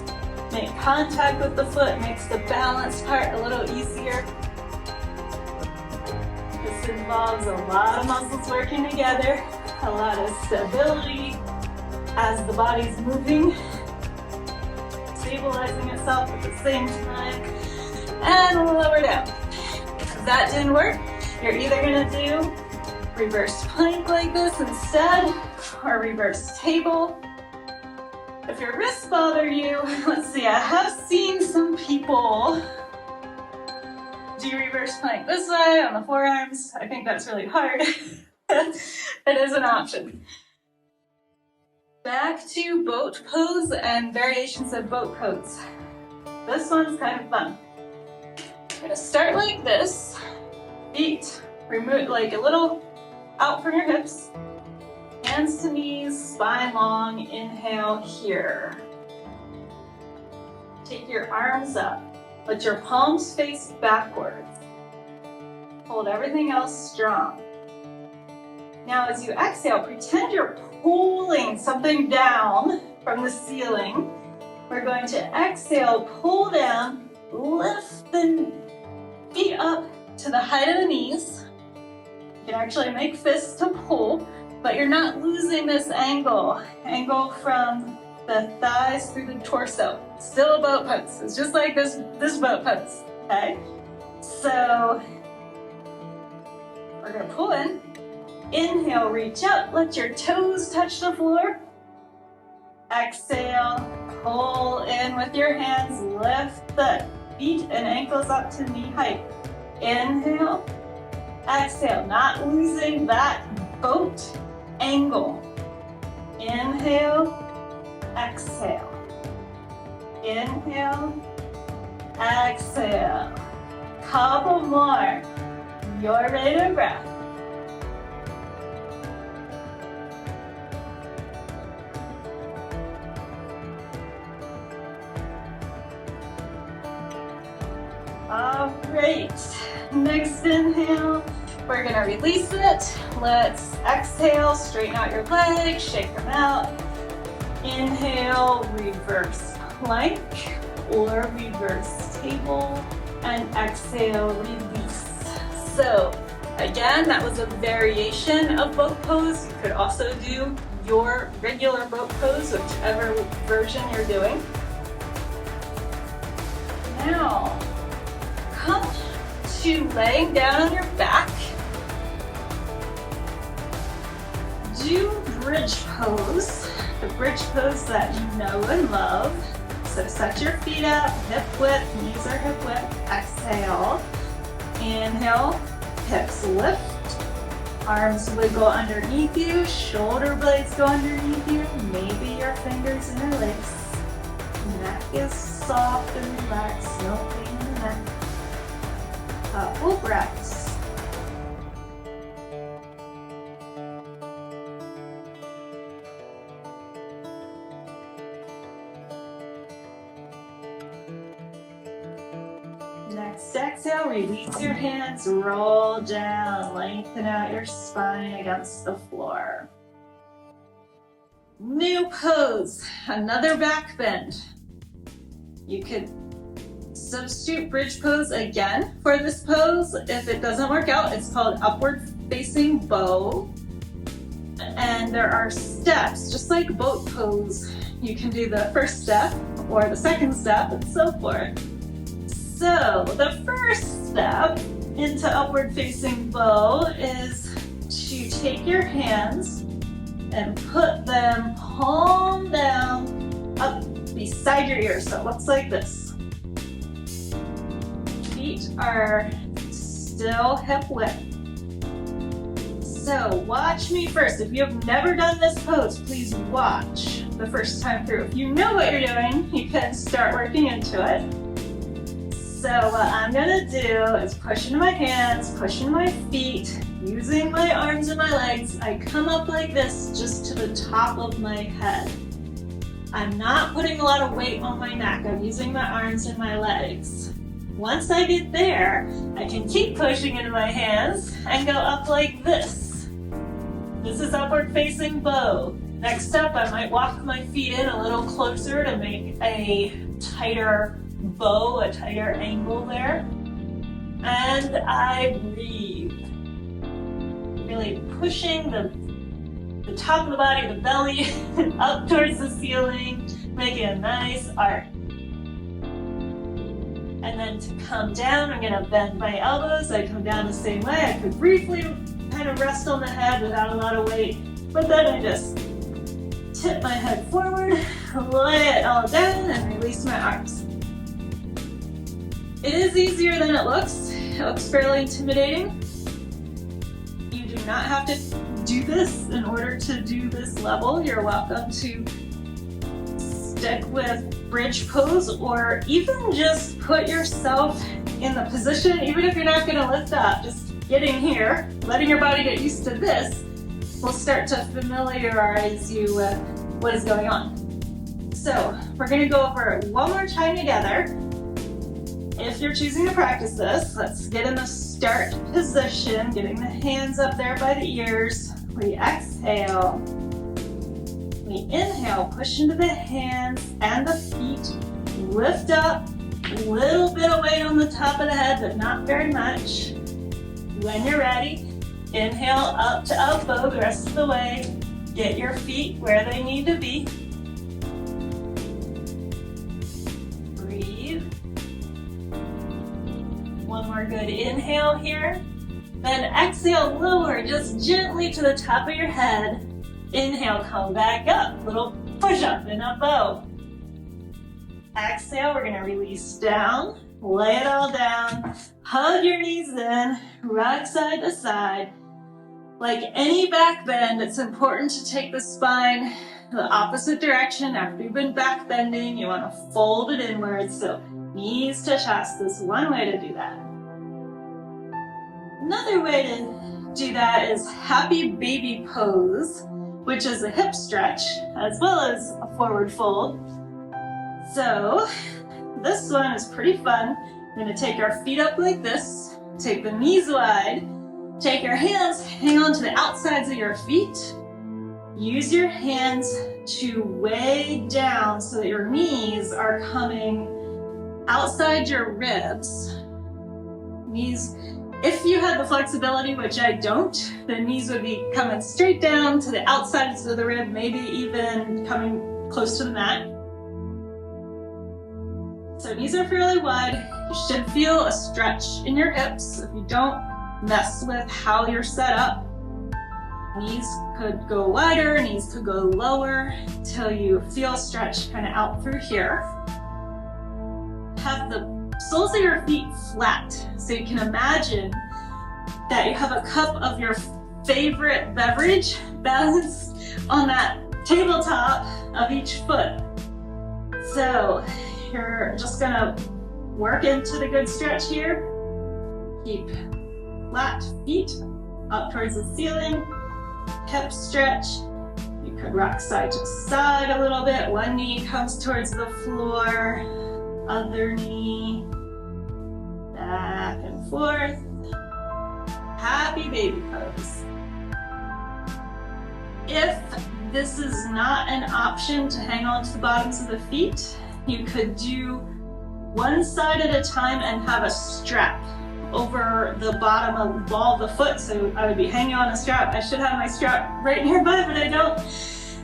make contact with the foot, makes the balance part a little easier. This involves a lot of muscles working together, a lot of stability as the body's moving, stabilizing itself at the same time, and lower down. If that didn't work, you're either gonna do reverse plank like this instead, or reverse table. If your wrists bother you, let's see, I have seen some people do reverse plank this way on the forearms. I think that's really hard. It is an option. Back to boat pose and variations of boat pose. This one's kind of fun. I'm gonna start like this, feet remove like a little out from your hips, hands to knees, spine long, inhale here. Take your arms up, let your palms face backwards. Hold everything else strong. Now as you exhale, pretend you're pulling something down from the ceiling. We're going to exhale, pull down, lift the feet up to the height of the knees. You can actually make fists to pull, but you're not losing this angle from the thighs through the torso. Still a boat pose. It's just like this boat pose, okay? So we're gonna pull in, Inhale, reach up, let your toes touch the floor. Exhale, pull in with your hands, lift the feet and ankles up to knee height. Inhale, exhale, not losing that boat angle. Inhale, exhale. Inhale, exhale. Couple more. You're ready to breath. All right, next inhale, we're gonna release it. Let's exhale, straighten out your legs, shake them out. Inhale, reverse plank or reverse table, and exhale, release. So again, that was a variation of boat pose. You could also do your regular boat pose, whichever version you're doing. Now, come to laying down on your back. Do bridge pose, the bridge pose that you know and love. So set your feet up, hip width, knees are hip width. Exhale, inhale, hips lift, arms wiggle underneath you, shoulder blades go underneath you, maybe your fingers interlace. Neck is soft and relaxed, no pain in the neck. Couple breaths. Next exhale, release your hands, roll down, lengthen out your spine against the floor. New pose, another back bend. You could substitute bridge pose again for this pose. If it doesn't work out, it's called upward facing bow. And there are steps, just like boat pose. You can do the first step or the second step and so forth. So the first step into upward facing bow is to take your hands and put them palm down up beside your ears. So it looks like this. Feet are still hip width. So watch me first. If you have never done this pose, please watch the first time through. If you know what you're doing, you can start working into it. So what I'm gonna do is push into my hands, push into my feet, using my arms and my legs. I come up like this just to the top of my head. I'm not putting a lot of weight on my neck. I'm using my arms and my legs. Once I get there, I can keep pushing into my hands and go up like this. This is upward facing bow. Next up, I might walk my feet in a little closer to make a tighter bow, a tighter angle there. And I breathe. Really pushing the top of the body, the belly, up towards the ceiling, making a nice arc. And then to come down, I'm gonna bend my elbows. I come down the same way. I could briefly kind of rest on the head without a lot of weight, but then I just tip my head forward, lay it all down, and release my arms. It is easier than it looks. It looks fairly intimidating. You do not have to do this in order to do this level. You're welcome to stick with bridge pose or even just put yourself in the position, even if you're not gonna lift up, just getting here, letting your body get used to this will start to familiarize you with what is going on. So we're gonna go over it one more time together. If you're choosing to practice this, let's get in the start position, getting the hands up there by the ears. We exhale. We inhale, push into the hands and the feet. Lift up, little bit of weight on the top of the head, but not very much. When you're ready, inhale up to up bow the rest of the way. Get your feet where they need to be. Breathe. One more good inhale here. Then exhale, lower just gently to the top of your head. Inhale, come back up. Little push up in a bow. Exhale, we're gonna release down. Lay it all down. Hug your knees in. Rock side to side. Like any back bend, it's important to take the spine the opposite direction. After you've been back bending, you want to fold it inwards. So knees to chest is one way to do that. Another way to do that is happy baby pose, which is a hip stretch as well as a forward fold. So this one is pretty fun. We're going to take our feet up like this, take the knees wide, take your hands, hang on to the outsides of your feet. Use your hands to weigh down so that your knees are coming outside your ribs. Knees, if you had the flexibility, which I don't, the knees would be coming straight down to the outsides of the rib, maybe even coming close to the mat. So knees are fairly wide. You should feel a stretch in your hips. If you don't, mess with how you're set up. Knees could go wider, knees could go lower till you feel a stretch kind of out through here. Have the soles of your feet flat, so you can imagine that you have a cup of your favorite beverage balanced on that tabletop of each foot. So you're just gonna work into the good stretch here. Keep flat feet up towards the ceiling. Hip stretch. You could rock side to side a little bit. One knee comes towards the floor, other knee, back and forth. Happy baby pose. If this is not an option to hang on to the bottoms of the feet, you could do one side at a time and have a strap over the bottom of the ball of the foot. So I would be hanging on a strap. I should have my strap right nearby, but I don't.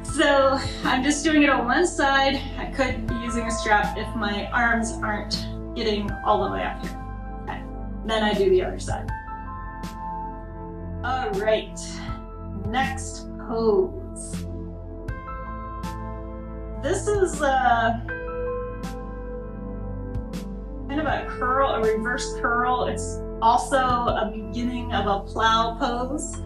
So I'm just doing it on one side. I could be using a strap if my arms aren't getting all the way up here. Okay. Then I do the other side. All right, next pose. This is kind of a curl, a reverse curl. It's also a beginning of a plow pose.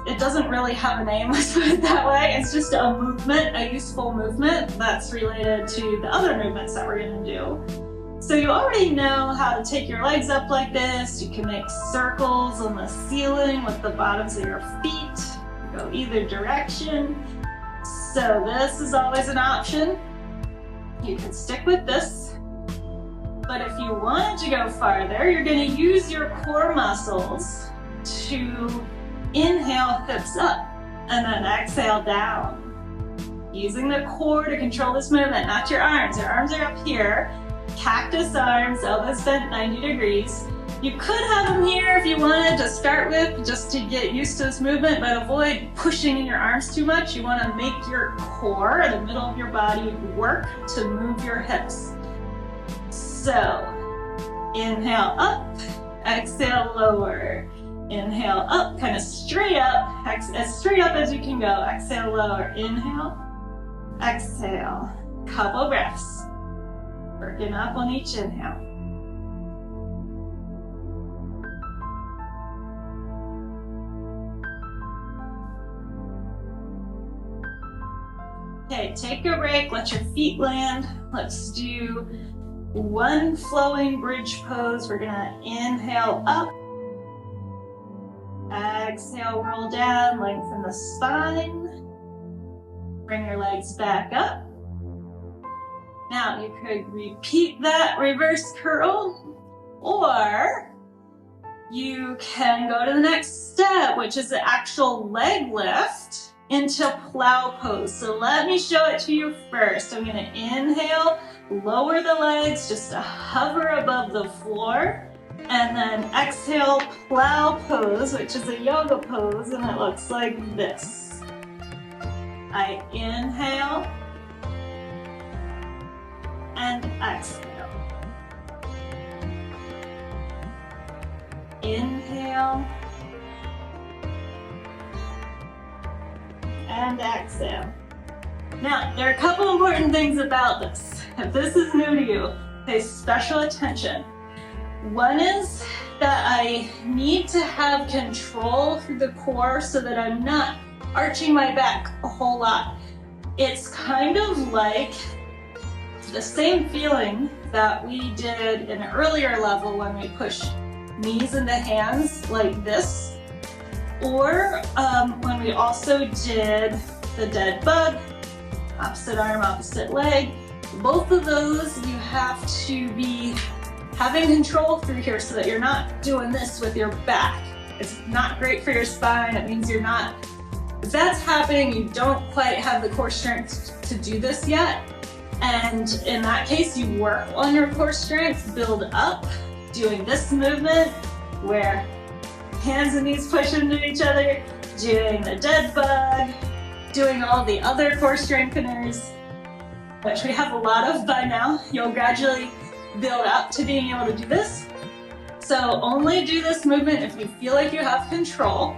It doesn't really have a name, let's put it that way. It's just a movement, a useful movement that's related to the other movements that we're gonna do. So you already know how to take your legs up like this. You can make circles on the ceiling with the bottoms of your feet. Go either direction. So this is always an option. You can stick with this. But if you wanted to go farther, you're going to use your core muscles to inhale, hips up, and then exhale down. Using the core to control this movement, not your arms. Your arms are up here. Cactus arms, elbows bent 90 degrees. You could have them here if you wanted to start with, just to get used to this movement, but avoid pushing in your arms too much. You want to make your core, the middle of your body, work to move your hips. So, inhale up, exhale lower. Inhale up, kind of straight up, as straight up as you can go. Exhale lower, inhale, exhale. Couple breaths. Working up on each inhale. Okay, take a break, let your feet land. Let's do one flowing bridge pose. We're gonna inhale up. Exhale, roll down, lengthen the spine. Bring your legs back up. Now you could repeat that reverse curl, or you can go to the next step, which is the actual leg lift into plow pose. So let me show it to you first. I'm gonna inhale, lower the legs just to hover above the floor. And then exhale, plow pose, which is a yoga pose, and it looks like this. I inhale and exhale. Inhale Inhale. And exhale. Now, there are a couple important things about this. If this is new to you, pay special attention. One is that I need to have control through the core so that I'm not arching my back a whole lot. It's kind of like the same feeling that we did in an earlier level when we pushed knees into hands like this, or when we also did the dead bug, opposite arm, opposite leg. Both of those you have to be having control through here so that you're not doing this with your back. It's not great for your spine. It means you're not, if that's happening, you don't quite have the core strength to do this yet. And in that case, you work on your core strength, build up, doing this movement where hands and knees push into each other, doing the dead bug, doing all the other core strengtheners, which we have a lot of by now. You'll gradually build up to being able to do this. So only do this movement if you feel like you have control.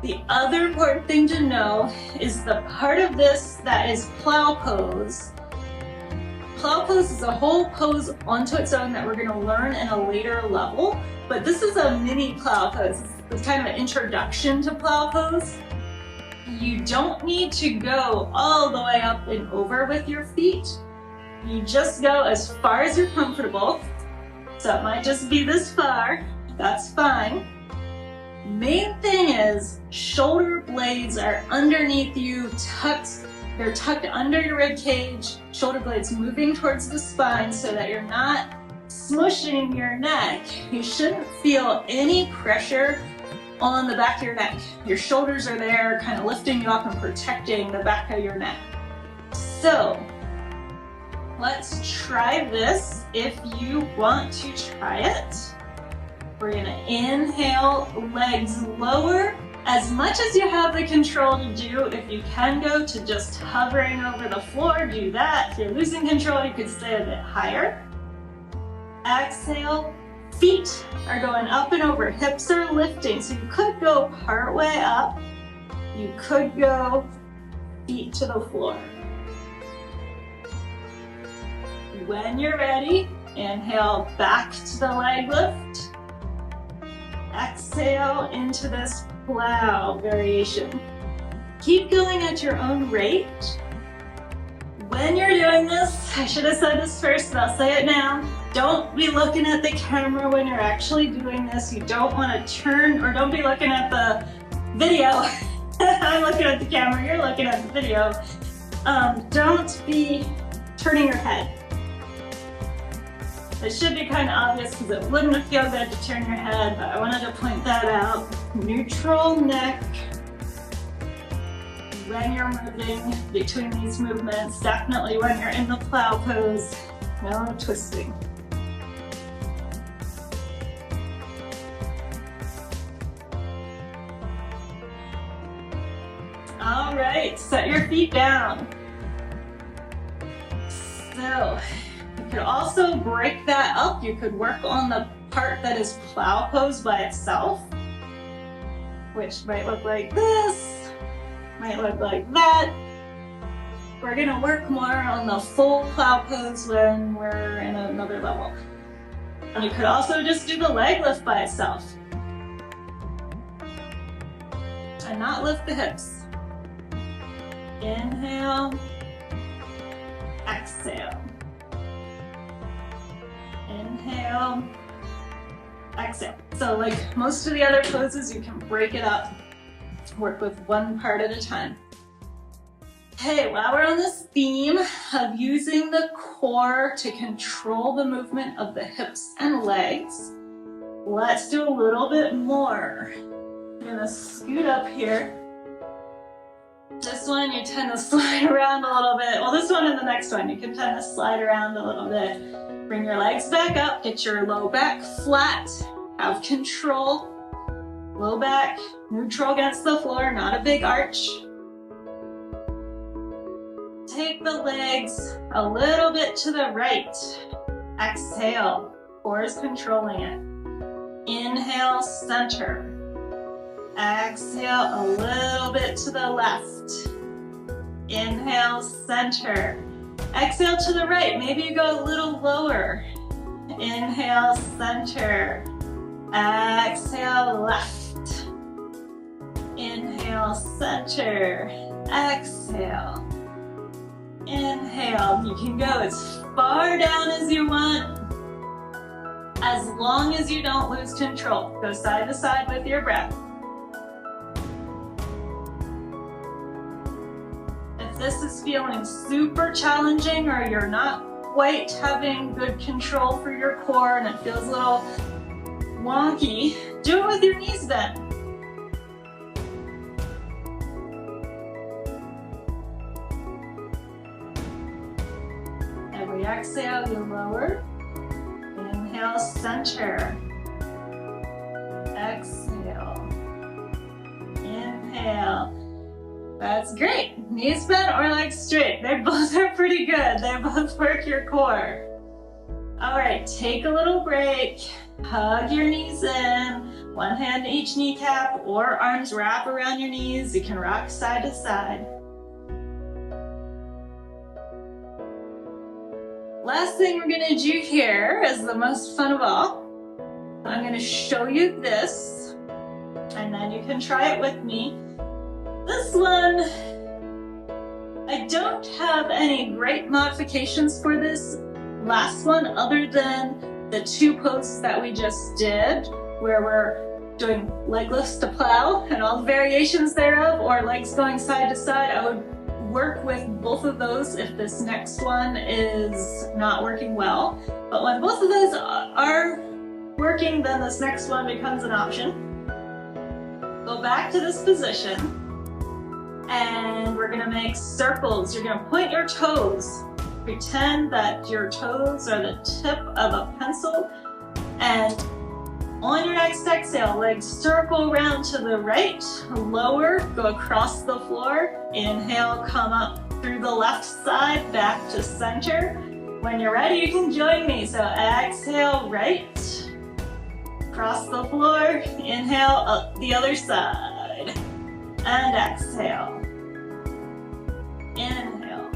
The other important thing to know is the part of this that is plow pose. Plow pose is a whole pose onto its own that we're going to learn in a later level, but this is a mini plow pose. It's kind of an introduction to plow pose. You don't need to go all the way up and over with your feet. You just go as far as you're comfortable. So it might just be this far, that's fine. Main thing is shoulder blades are underneath you, they're tucked under your rib cage, shoulder blades moving towards the spine so that you're not smushing your neck. You shouldn't feel any pressure on the back of your neck. Your shoulders are there kind of lifting you up and protecting the back of your neck. So let's try this if you want to try it. We're gonna inhale, legs lower. As much as you have the control to do, if you can go to just hovering over the floor, do that. If you're losing control, you could stay a bit higher. Exhale, feet are going up and over, hips are lifting. So you could go part way up. You could go feet to the floor. When you're ready, inhale back to the leg lift. Exhale into this plow variation. Keep going at your own rate. When you're doing this, I should have said this first, but I'll say it now. Don't be looking at the camera when you're actually doing this. You don't want to turn, or don't be looking at the video. I'm looking at the camera, you're looking at the video. Don't be turning your head. It should be kind of obvious because it wouldn't feel good to turn your head, but I wanted to point that out. Neutral neck when you're moving between these movements. Definitely when you're in the plow pose, no twisting. All right, set your feet down. So, you could also break that up. You could work on the part that is plow pose by itself, which might look like this, might look like that. We're gonna work more on the full plow pose when we're in another level. And you could also just do the leg lift by itself and not lift the hips. Inhale, exhale. Inhale, exhale. So like most of the other poses, you can break it up, work with one part at a time. Okay, while we're on this theme of using the core to control the movement of the hips and legs, let's do a little bit more. I'm gonna scoot up here. This one you tend to slide around a little bit. Well, this one and the next one, you can tend to slide around a little bit. Bring your legs back up, get your low back flat, have control. Low back, neutral against the floor, not a big arch. Take the legs a little bit to the right. Exhale, core is controlling it. Inhale, center. Exhale, a little bit to the left. Inhale, center. Exhale to the right. Maybe you go a little lower. Inhale, center. Exhale, left. Inhale, center. Exhale. Inhale. You can go as far down as you want, as long as you don't lose control. Go side to side with your breath. If this is feeling super challenging or you're not quite having good control for your core and it feels a little wonky, do it with your knees bent. Every exhale, you lower. Inhale, center. Exhale. Inhale. That's great. Knees bent or legs straight. They both are pretty good. They both work your core. All right, take a little break. Hug your knees in. One hand to each kneecap or arms wrap around your knees. You can rock side to side. Last thing we're gonna do here is the most fun of all. I'm gonna show you this, and then you can try it with me. This one, I don't have any great modifications for this last one other than the two poses that we just did, where we're doing leg lifts to plow and all the variations thereof, or legs going side to side. I would work with both of those if this next one is not working well. But when both of those are working, then this next one becomes an option. Go back to this position. And we're gonna make circles. You're gonna point your toes. Pretend that your toes are the tip of a pencil. And on your next exhale, legs circle around to the right, lower, go across the floor. Inhale, come up through the left side, back to center. When you're ready, you can join me. So exhale, right, across the floor. Inhale, up the other side. And exhale. Inhale.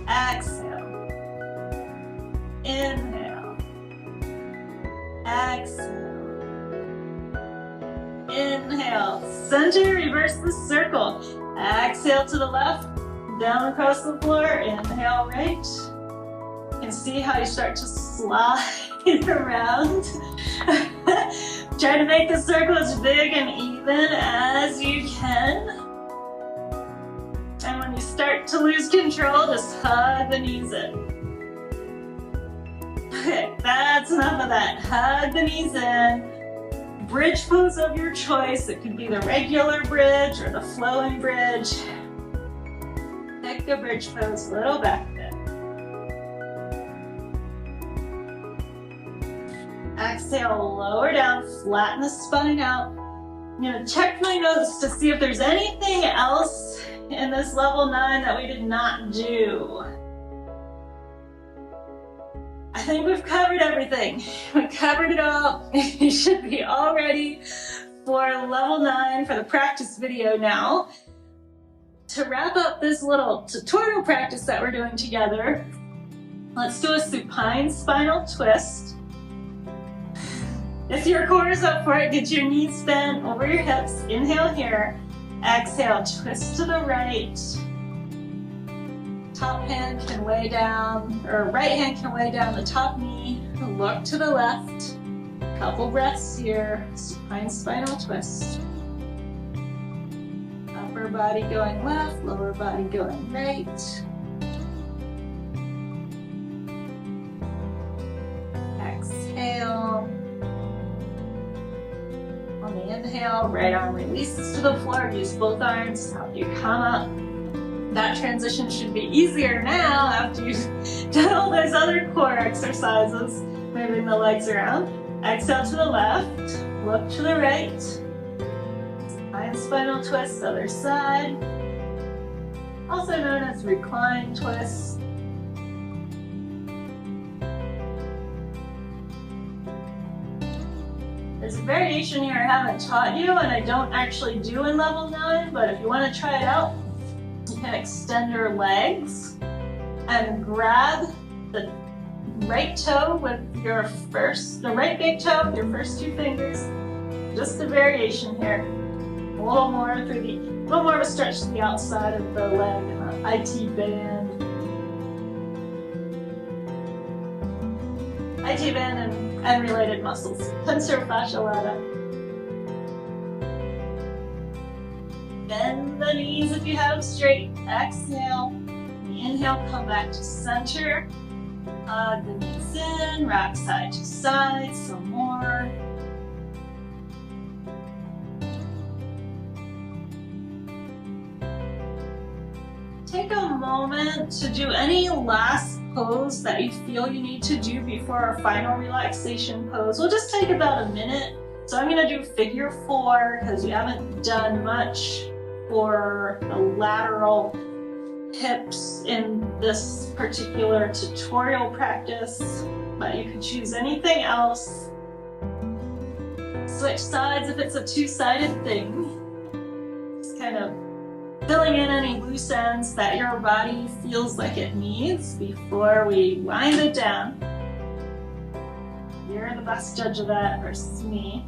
Exhale. Inhale. Exhale. Inhale. Center, reverse the circle. Exhale to the left, down across the floor. Inhale, right. You can see how you start to slide around. Try to make the circle as big and even as you can. And when you start to lose control, just hug the knees in. Okay, that's enough of that. Hug the knees in. Bridge pose of your choice. It could be the regular bridge or the flowing bridge. Pick a bridge pose, little back bend. Exhale, lower down, flatten the spine out. I'm gonna check my notes to see if there's anything else in this level 9 that we did not do. I think we've covered everything. We covered it all. You should be all ready for level 9 for the practice video now. To wrap up this little tutorial practice that we're doing together, let's do a supine spinal twist. If your core is up for it, get your knees bent over your hips. Inhale here. Exhale, twist to the right. Top hand can weigh down, or right hand can weigh down the top knee. Look to the left. Couple breaths here. Supine spinal twist. Upper body going left, lower body going right. Exhale. On the inhale, right arm releases to the floor. Use both arms to help you come up. That transition should be easier now after you've done all those other core exercises, moving the legs around. Exhale to the left, look to the right. Supine spinal twist, other side. Also known as recline twist. a variation here I haven't taught you and I don't actually do in level 9, but if you want to try it out, you can extend your legs and grab the right toe with the right big toe with your first 2 fingers. Just a variation here. A little more of a stretch to the outside of the leg and the IT band. IT band and related muscles. Tensor fascia lata. Bend the knees if you have them straight. Exhale. Inhale, come back to center. Hug the knees in, rock side to side, some more. Take a moment to do any last pose that you feel you need to do before our final relaxation pose. We'll just take about a minute. So I'm going to do figure 4 because we haven't done much for the lateral hips in this particular tutorial practice, but you can choose anything else. Switch sides if it's a 2-sided thing. Just kind of filling in any loose ends that your body feels like it needs before we wind it down. You're the best judge of that versus me.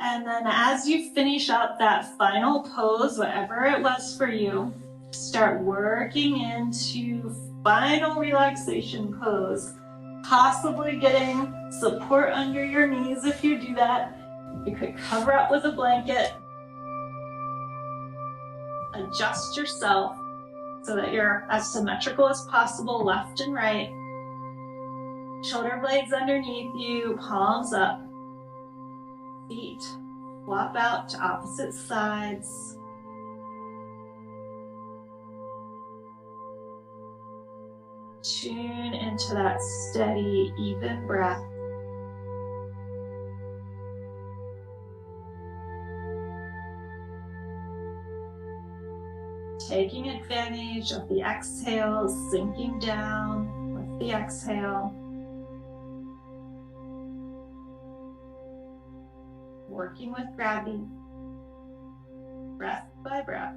And then as you finish up that final pose, whatever it was for you, start working into final relaxation pose. Possibly getting support under your knees if you do that. You could cover up with a blanket. Adjust yourself so that you're as symmetrical as possible, left and right. Shoulder blades underneath you, palms up. Feet flop out to opposite sides. Tune into that steady, even breath. Taking advantage of the exhale, sinking down with the exhale. Working with gravity, breath by breath.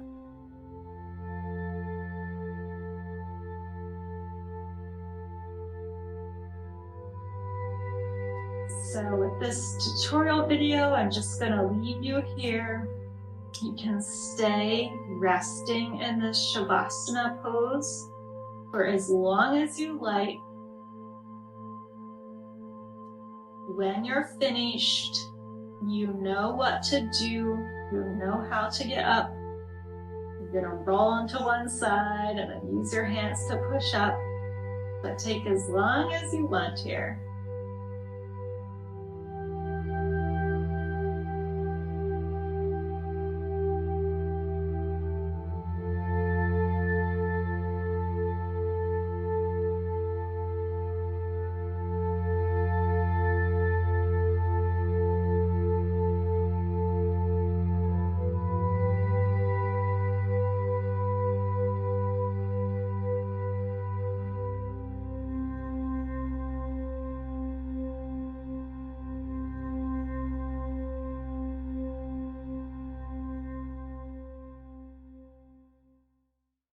So with this tutorial video, I'm just going to leave you here. You can stay resting in this Savasana pose for as long as you like. When you're finished, you know what to do. You know how to get up. You're going to roll onto one side and then use your hands to push up. But take as long as you want here.